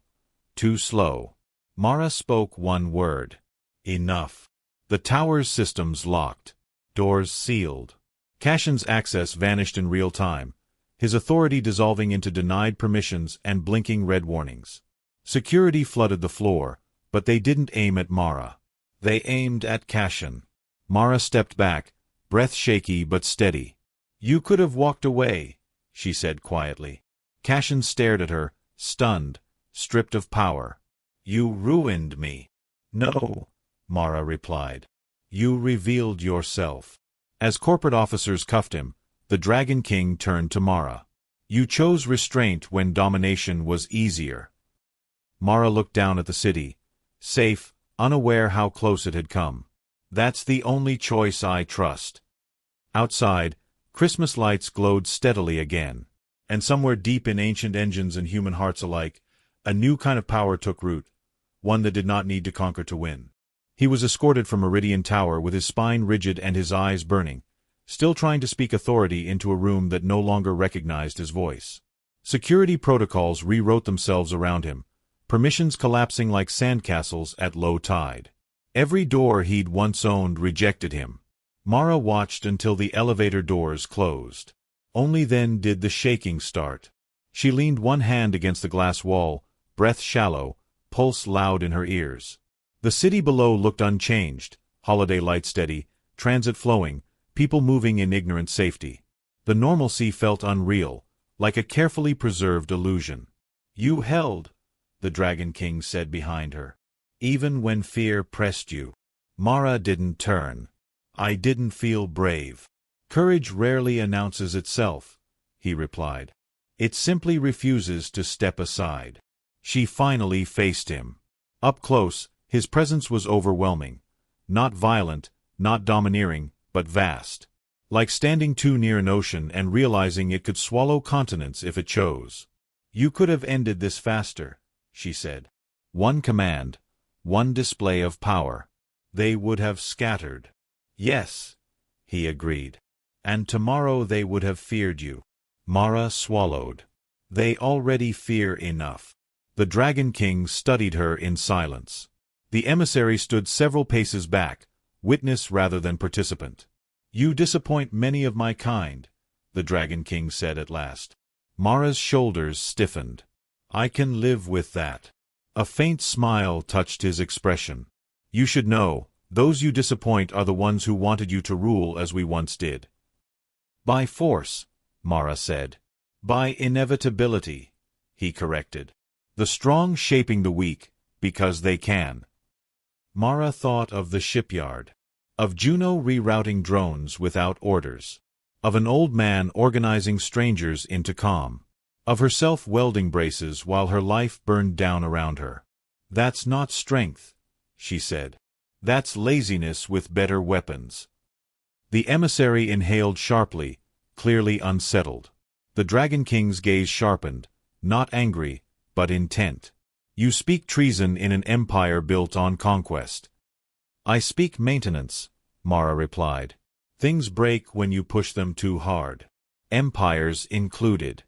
Too slow. Mara spoke one word. Enough. The tower's systems locked. Doors sealed. Cassian's access vanished in real time. his authority dissolving into denied permissions and blinking red warnings. Security flooded the floor, but they didn't aim at Mara. They aimed at Cassian. Mara stepped back, breath shaky but steady. "You could have walked away," she said quietly. Cassian stared at her, stunned, stripped of power. "You ruined me." "No," Mara replied. "You revealed yourself." As corporate officers cuffed him, the Dragon King turned to Mara. "You chose restraint when domination was easier." Mara looked down at the city, safe, unaware how close it had come. "That's the only choice I trust." Outside, Christmas lights glowed steadily again. And somewhere deep in ancient engines and human hearts alike, a new kind of power took root, one that did not need to conquer to win. He was escorted from Meridian Tower with his spine rigid and his eyes burning, still trying to speak authority into a room that no longer recognized his voice. Security protocols rewrote themselves around him, permissions collapsing like sandcastles at low tide. Every door he'd once owned rejected him. Mara watched until the elevator doors closed. Only then did the shaking start. She leaned one hand against the glass wall, breath shallow, pulse loud in her ears. The city below looked unchanged, holiday lights steady, transit flowing, people moving in ignorant safety. The normalcy felt unreal, like a carefully preserved illusion. "You held," the Dragon King said behind her. "Even when fear pressed you." Mara didn't turn. "I didn't feel brave." "Courage rarely announces itself," he replied. "It simply refuses to step aside." She finally faced him. Up close, his presence was overwhelming. Not violent, not domineering, but vast. Like standing too near an ocean and realizing it could swallow continents if it chose. "You could have ended this faster," she said. "One command, one display of power. They would have scattered." "Yes," he agreed. "And tomorrow they would have feared you." Mara swallowed. "They already fear enough." The Dragon King studied her in silence. The emissary stood several paces back, witness rather than participant. "You disappoint many of my kind," the Dragon King said at last. Mara's shoulders stiffened. "I can live with that." A faint smile touched his expression. "You should know, those you disappoint are the ones who wanted you to rule as we once did." "By force," Mara said. "By inevitability," he corrected. "The strong shaping the weak, because they can." Mara thought of the shipyard. Of Juno rerouting drones without orders. Of an old man organizing strangers into calm. Of herself welding braces while her life burned down around her. "That's not strength," she said. "That's laziness with better weapons." The emissary inhaled sharply, clearly unsettled. The Dragon King's gaze sharpened, not angry, but intent. "You speak treason in an empire built on conquest." "I speak maintenance," Mara replied. "Things break when you push them too hard. Empires included."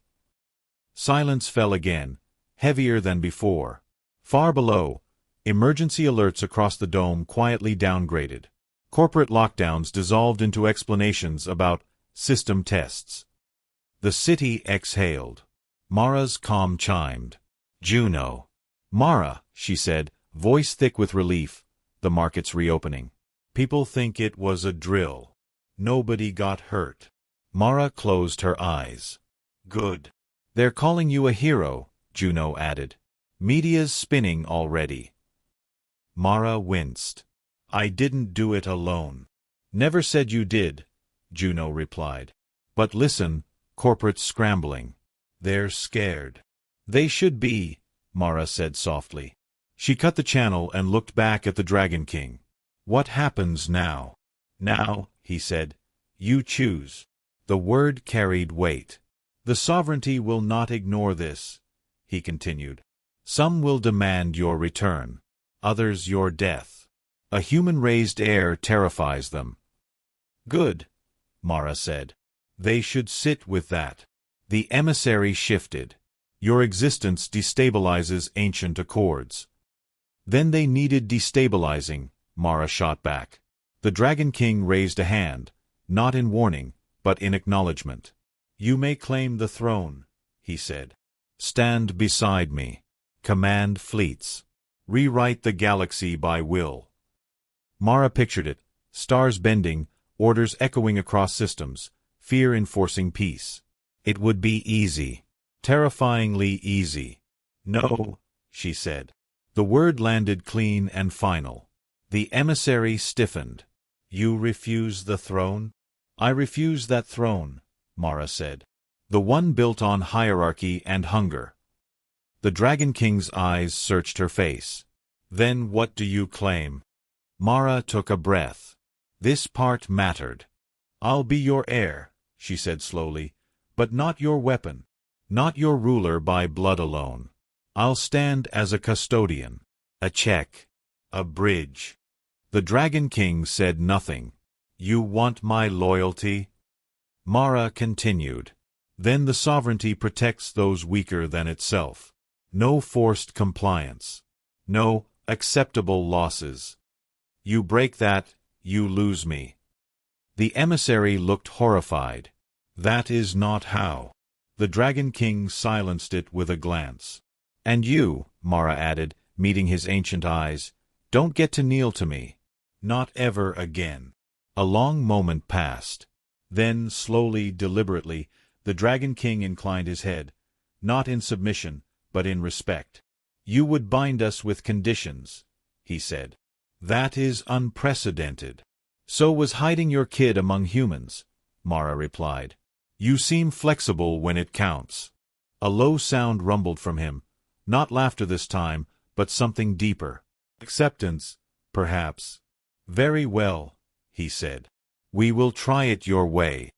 Silence fell again, heavier than before. Far below, emergency alerts across the dome quietly downgraded. Corporate lockdowns dissolved into explanations about system tests. The city exhaled. Mara's calm chimed. "Juno." "Mara," she said, voice thick with relief, "the market's reopening. People think it was a drill. Nobody got hurt." Mara closed her eyes. "Good. They're calling you a hero," Juno added. "Media's spinning already." Mara winced. "I didn't do it alone." "Never said you did," Juno replied. "But listen, corporate's scrambling. They're scared." "They should be," Mara said softly. She cut the channel and looked back at the Dragon King. "What happens now?" "Now," he said, "you choose." The word carried weight. "The sovereignty will not ignore this," he continued. "Some will demand your return. Others your death. A human-raised heir terrifies them." "Good," Mara said. "They should sit with that." The emissary shifted. "Your existence destabilizes ancient accords." "Then they needed destabilizing," Mara shot back. The Dragon King raised a hand, not in warning, but in acknowledgement. You may claim the throne, he said. Stand beside me. Command fleets. Rewrite the galaxy by will. Mara pictured it, stars bending, orders echoing across systems, fear enforcing peace. It would be easy. Terrifyingly easy. No, she said. The word landed clean and final. The emissary stiffened. You refuse the throne? I refuse that throne, Mara said. The one built on hierarchy and hunger. The Dragon King's eyes searched her face. Then what do you claim? Mara took a breath. This part mattered. I'll be your heir, she said slowly, but not your weapon. Not your ruler by blood alone. I'll stand as a custodian. A check. A bridge. The Dragon King said nothing. You want my loyalty? Mara continued. Then the sovereignty protects those weaker than itself. No forced compliance. No acceptable losses. You break that, you lose me. The emissary looked horrified. That is not how. The Dragon King silenced it with a glance. And you, Mara added, meeting his ancient eyes, don't get to kneel to me. Not ever again. A long moment passed. Then, slowly, deliberately, the Dragon King inclined his head, not in submission, but in respect. You would bind us with conditions, he said. That is unprecedented. So was hiding your kid among humans, Mara replied. You seem flexible when it counts. A low sound rumbled from him, not laughter this time, but something deeper. Acceptance, perhaps. Very well, he said. We will try it your way.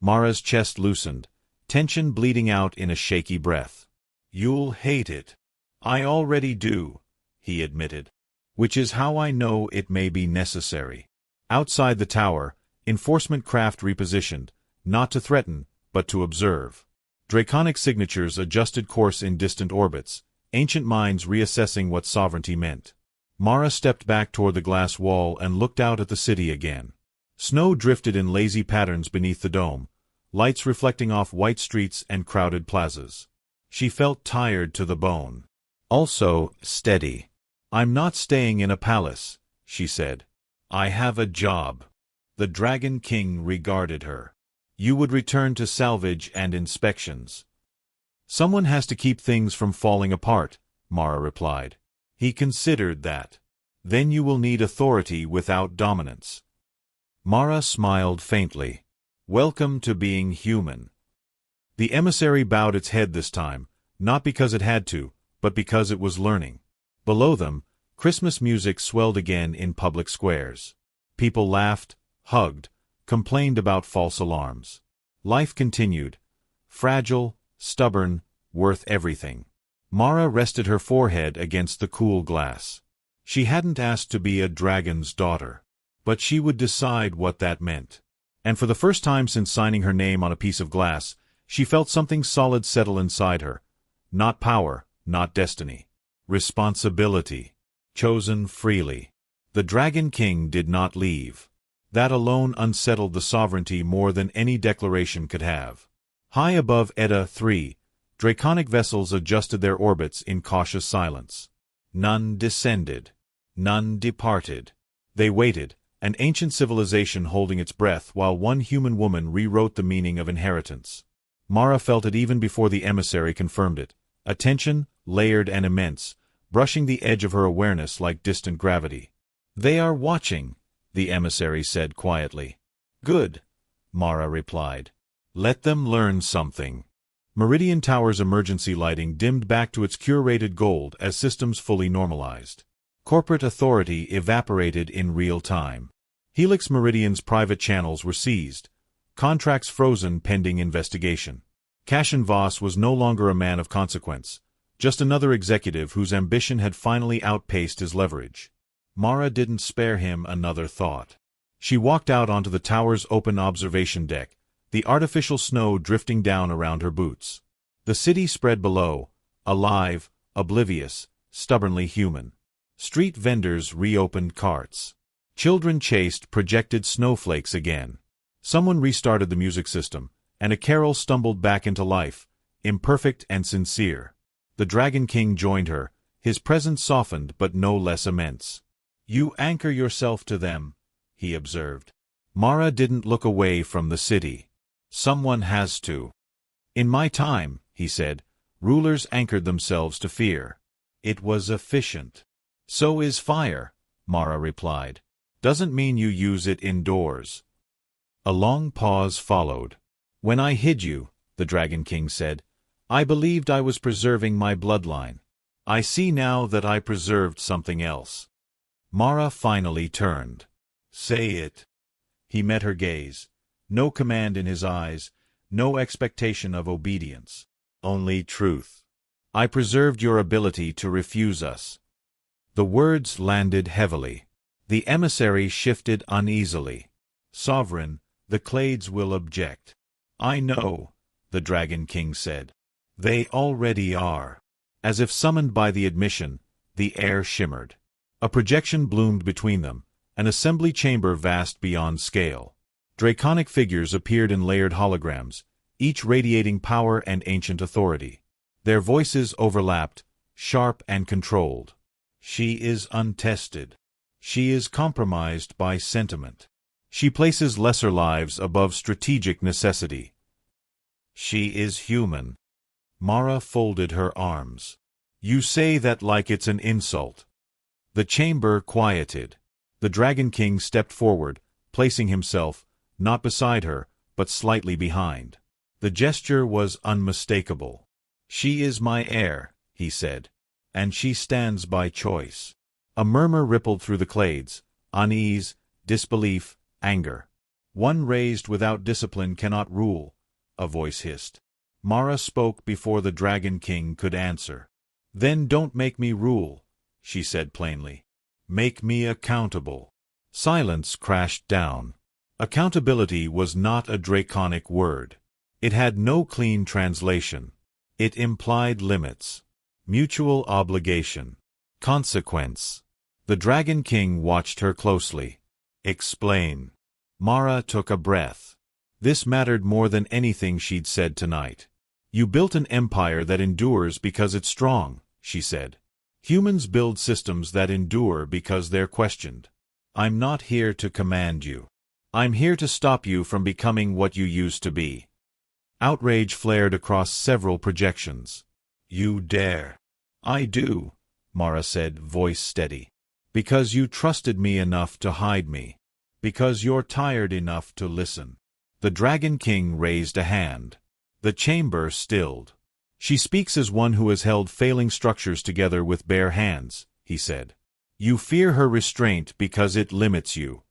Mara's chest loosened, tension bleeding out in a shaky breath. You'll hate it. I already do, he admitted. Which is how I know it may be necessary. Outside the tower, enforcement craft repositioned, not to threaten, but to observe. Draconic signatures adjusted course in distant orbits, ancient minds reassessing what sovereignty meant. Mara stepped back toward the glass wall and looked out at the city again. Snow drifted in lazy patterns beneath the dome, lights reflecting off white streets and crowded plazas. She felt tired to the bone. Also, steady. I'm not staying in a palace, she said. I have a job. The Dragon King regarded her. You would return to salvage and inspections. Someone has to keep things from falling apart, Mara replied. He considered that. Then you will need authority without dominance. Mara smiled faintly. Welcome to being human. The emissary bowed its head this time, not because it had to, but because it was learning. Below them, Christmas music swelled again in public squares. People laughed, hugged, complained about false alarms. Life continued. Fragile, stubborn, worth everything. Mara rested her forehead against the cool glass. She hadn't asked to be a dragon's daughter. But she would decide what that meant. And for the first time since signing her name on a piece of glass, she felt something solid settle inside her. Not power, not destiny. Responsibility. Chosen freely. The Dragon King did not leave. That alone unsettled the sovereignty more than any declaration could have. High above Eta 3, draconic vessels adjusted their orbits in cautious silence. None descended. None departed. They waited, an ancient civilization holding its breath while one human woman rewrote the meaning of inheritance. Mara felt it even before the emissary confirmed it. A tension, layered and immense, brushing the edge of her awareness like distant gravity. They are watching, the emissary said quietly. Good, Mara replied. Let them learn something. Meridian Tower's emergency lighting dimmed back to its curated gold as systems fully normalized. Corporate authority evaporated in real time. Helix Meridian's private channels were seized, contracts frozen pending investigation. Cashin Voss was no longer a man of consequence, just another executive whose ambition had finally outpaced his leverage. Mara didn't spare him another thought. She walked out onto the tower's open observation deck, the artificial snow drifting down around her boots. The city spread below, alive, oblivious, stubbornly human. Street vendors reopened carts. Children chased projected snowflakes again. Someone restarted the music system, and a carol stumbled back into life, imperfect and sincere. The Dragon King joined her, his presence softened but no less immense. "You anchor yourself to them," he observed. Mara didn't look away from the city. "Someone has to." "In my time," he said, "rulers anchored themselves to fear. It was efficient." "So is fire," Mara replied. "Doesn't mean you use it indoors." A long pause followed. "When I hid you," the Dragon King said, "I believed I was preserving my bloodline. I see now that I preserved something else." Mara finally turned. "Say it." He met her gaze. No command in his eyes, no expectation of obedience. Only truth. "I preserved your ability to refuse us." The words landed heavily. The emissary shifted uneasily. "Sovereign, the Clades will object." "I know," the Dragon King said. "They already are." As if summoned by the admission, the air shimmered. A projection bloomed between them, an assembly chamber vast beyond scale. Draconic figures appeared in layered holograms, each radiating power and ancient authority. Their voices overlapped, sharp and controlled. "She is untested. She is compromised by sentiment. She places lesser lives above strategic necessity. She is human." Mara folded her arms. "You say that like it's an insult." The chamber quieted. The Dragon King stepped forward, placing himself, not beside her, but slightly behind. The gesture was unmistakable. "She is my heir," he said, "and she stands by choice." A murmur rippled through the Clades, unease, disbelief, anger. "One raised without discipline cannot rule," a voice hissed. Mara spoke before the Dragon King could answer. "Then don't make me rule," she said plainly. "Make me accountable." Silence crashed down. Accountability was not a draconic word. It had no clean translation. It implied limits, mutual obligation, consequence. The Dragon King watched her closely. "Explain." Mara took a breath. This mattered more than anything she'd said tonight. "You built an empire that endures because it's strong," she said. "Humans build systems that endure because they're questioned. I'm not here to command you. I'm here to stop you from becoming what you used to be." Outrage flared across several projections. "You dare." "I do," Mara said, voice steady. "Because you trusted me enough to hide me. Because you're tired enough to listen." The Dragon King raised a hand. The chamber stilled. "She speaks as one who has held failing structures together with bare hands," he said. "You fear her restraint because it limits you."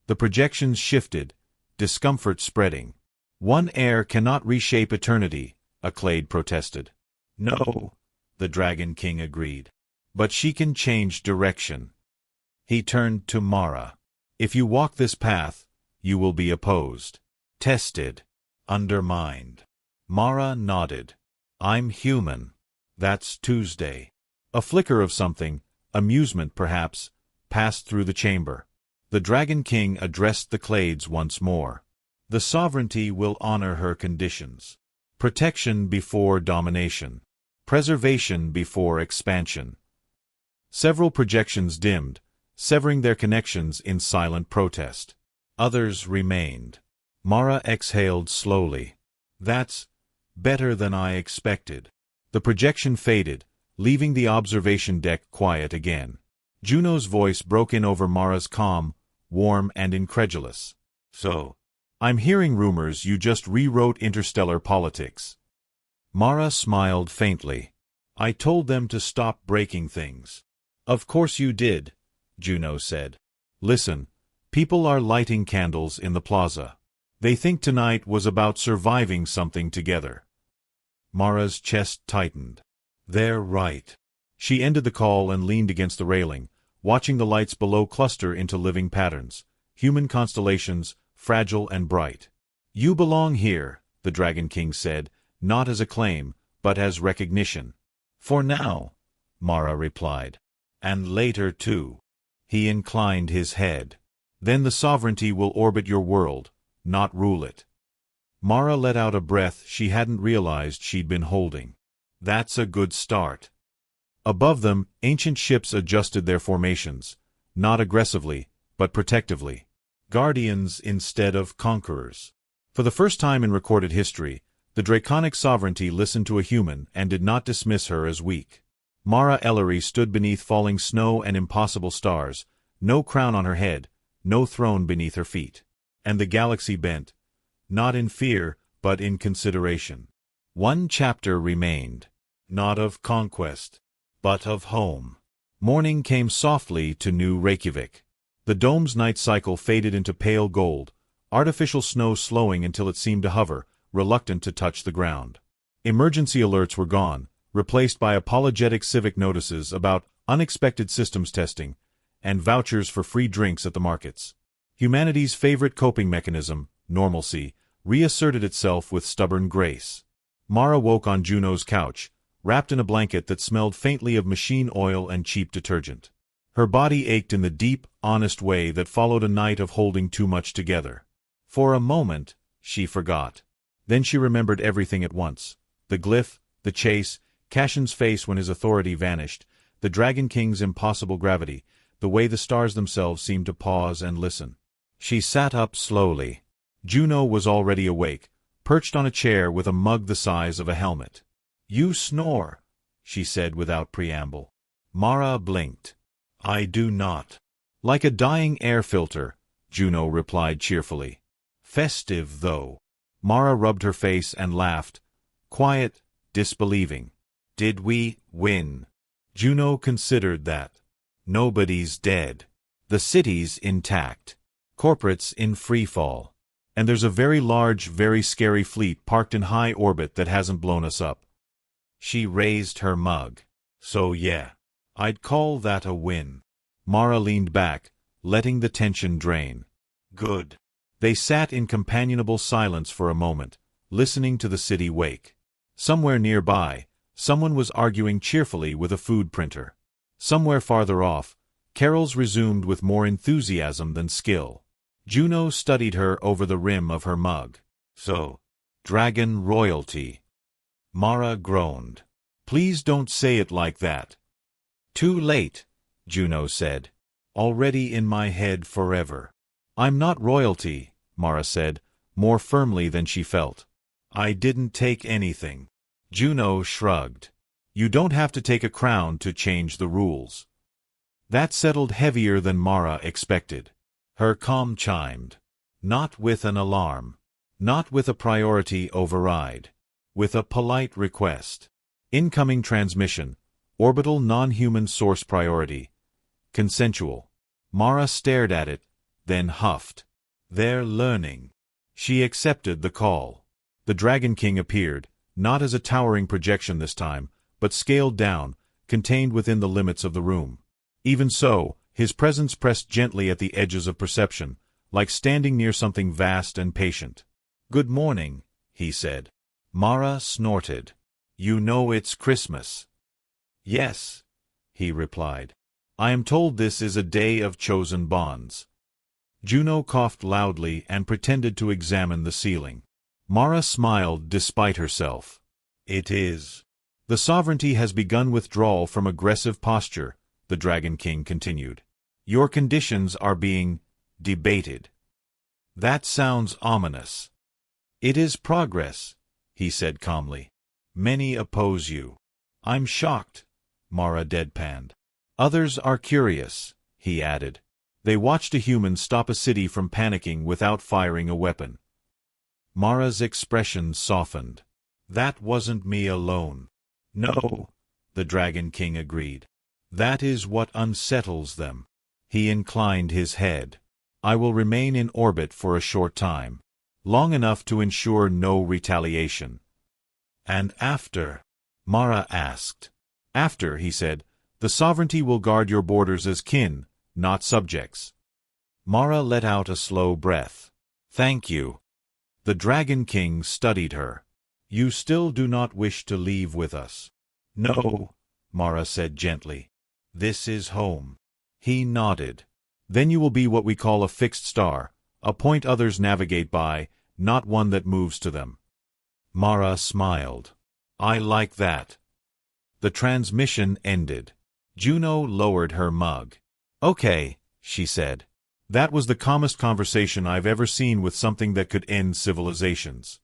The projections shifted, discomfort spreading. "One heir cannot reshape eternity," a Clade protested. "No," the Dragon King agreed. "But she can change direction." He turned to Mara. "If you walk this path, you will be opposed, tested, undermined." Mara nodded. "I'm human." "That's Tuesday." A flicker of something, amusement perhaps, passed through the chamber. The Dragon King addressed the Clades once more. "The sovereignty will honor her conditions. Protection before domination. Preservation before expansion." Several projections dimmed, severing their connections in silent protest. Others remained. Mara exhaled slowly. "That's better than I expected." The projection faded, leaving the observation deck quiet again. Juno's voice broke in over Mara's calm, warm and incredulous. "So, I'm hearing rumors you just rewrote interstellar politics." Mara smiled faintly. "I told them to stop breaking things." "Of course you did," Juno said. "Listen, people are lighting candles in the plaza. They think tonight was about surviving something together." Mara's chest tightened. "They're right." She ended the call and leaned against the railing, watching the lights below cluster into living patterns, human constellations, fragile and bright. "You belong here," the Dragon King said, not as a claim, but as recognition. "For now," Mara replied. "And later too." He inclined his head. "Then the sovereignty will orbit your world, not rule it." Mara let out a breath she hadn't realized she'd been holding. That's a good start. Above them, ancient ships adjusted their formations, not aggressively, but protectively. Guardians instead of conquerors. For the first time in recorded history, the Draconic sovereignty listened to a human and did not dismiss her as weak. Mara Ellery stood beneath falling snow and impossible stars, no crown on her head, no throne beneath her feet. And the galaxy bent, not in fear, but in consideration. One chapter remained, not of conquest, but of home. Morning came softly to New Reykjavik. The dome's night cycle faded into pale gold, artificial snow slowing until it seemed to hover, reluctant to touch the ground. Emergency alerts were gone, replaced by apologetic civic notices about unexpected systems testing and vouchers for free drinks at the markets. Humanity's favorite coping mechanism, normalcy, reasserted itself with stubborn grace. Mara woke on Juno's couch, wrapped in a blanket that smelled faintly of machine oil and cheap detergent. Her body ached in the deep, honest way that followed a night of holding too much together. For a moment, she forgot. Then she remembered everything at once. The glyph, the chase, Cashin's face when his authority vanished, the Dragon King's impossible gravity, the way the stars themselves seemed to pause and listen. She sat up slowly. Juno was already awake, perched on a chair with a mug the size of a helmet. "You snore," she said without preamble. Mara blinked. "I do not." "Like a dying air filter," Juno replied cheerfully. "Festive, though." Mara rubbed her face and laughed, quiet, disbelieving. "Did we win?" Juno considered that. "Nobody's dead. The city's intact. Corporate's in freefall. And there's a very large, very scary fleet parked in high orbit that hasn't blown us up." She raised her mug. "So yeah, I'd call that a win." Mara leaned back, letting the tension drain. "Good." They sat in companionable silence for a moment, listening to the city wake. Somewhere nearby, someone was arguing cheerfully with a food printer. Somewhere farther off, carols resumed with more enthusiasm than skill. Juno studied her over the rim of her mug. "So, dragon royalty." Mara groaned. "Please don't say it like that." "Too late," Juno said. "Already in my head forever." "I'm not royalty," Mara said, more firmly than she felt. "I didn't take anything." Juno shrugged. "You don't have to take a crown to change the rules." That settled heavier than Mara expected. Her calm chimed. Not with an alarm. Not with a priority override. With a polite request. Incoming transmission. Orbital non-human source priority. Consensual. Mara stared at it, then huffed. "They're learning." She accepted the call. The Dragon King appeared, not as a towering projection this time, but scaled down, contained within the limits of the room. Even so, his presence pressed gently at the edges of perception, like standing near something vast and patient. "Good morning," he said. Mara snorted. "You know it's Christmas." "Yes," he replied. "I am told this is a day of chosen bonds." Juno coughed loudly and pretended to examine the ceiling. Mara smiled despite herself. "It is." "The sovereignty has begun withdrawal from aggressive posture," the Dragon King continued. "Your conditions are being debated." "That sounds ominous." "It is progress," he said calmly. "Many oppose you." "I'm shocked," Mara deadpanned. "Others are curious," he added. They watched a human stop a city from panicking without firing a weapon. Mara's expression softened. "That wasn't me alone." "No," the Dragon King agreed. "That is what unsettles them." He inclined his head. "I will remain in orbit for a short time. Long enough to ensure no retaliation." "And after?" Mara asked. "After," he said, "the sovereignty will guard your borders as kin, not subjects." Mara let out a slow breath. "Thank you." The Dragon King studied her. "You still do not wish to leave with us?" "No," Mara said gently. "This is home." He nodded. "Then you will be what we call a fixed star, a point others navigate by, not one that moves to them. Mara smiled. I like that. The transmission ended. Juno lowered her mug. Okay, she said. That was the calmest conversation I've ever seen with something that could end civilizations.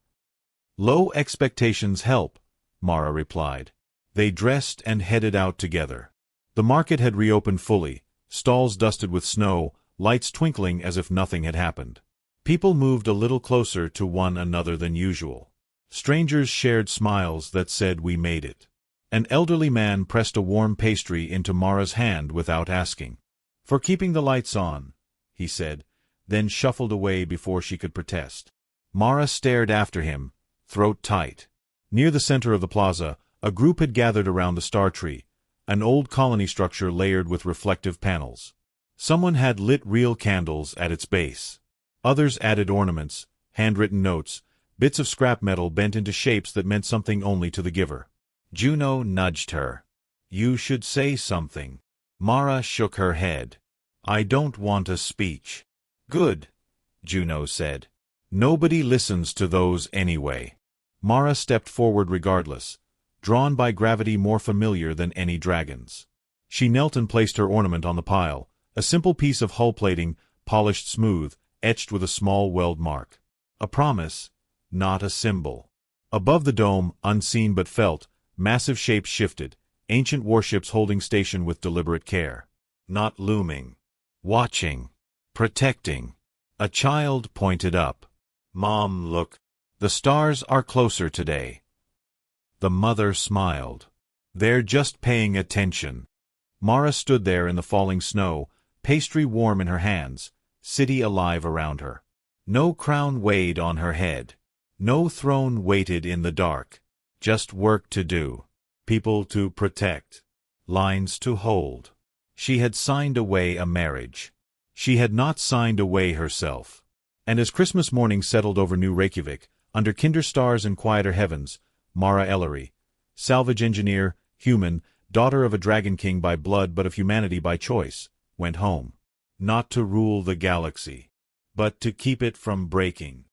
Low expectations help, Mara replied. They dressed and headed out together. The market had reopened fully, stalls dusted with snow, lights twinkling as if nothing had happened. People moved a little closer to one another than usual. Strangers shared smiles that said we made it. An elderly man pressed a warm pastry into Mara's hand without asking. For keeping the lights on, he said, then shuffled away before she could protest. Mara stared after him, throat tight. Near the center of the plaza, a group had gathered around the star tree, an old colony structure layered with reflective panels. Someone had lit real candles at its base. Others added ornaments, handwritten notes, bits of scrap metal bent into shapes that meant something only to the giver. Juno nudged her. You should say something. Mara shook her head. I don't want a speech. Good, Juno said. Nobody listens to those anyway. Mara stepped forward regardless, drawn by gravity more familiar than any dragon's. She knelt and placed her ornament on the pile, a simple piece of hull plating, polished smooth, etched with a small weld mark. A promise, not a symbol. Above the dome, unseen but felt, massive shapes shifted, ancient warships holding station with deliberate care. Not looming. Watching. Protecting. A child pointed up. Mom, look. The stars are closer today. The mother smiled. They're just paying attention. Mara stood there in the falling snow, pastry warm in her hands, city alive around her. No crown weighed on her head. No throne waited in the dark. Just work to do. People to protect. Lines to hold. She had signed away a marriage. She had not signed away herself. And as Christmas morning settled over New Reykjavik, under kinder stars and quieter heavens, Mara Ellery, salvage engineer, human, daughter of a dragon king by blood but of humanity by choice, went home. Not to rule the galaxy, but to keep it from breaking.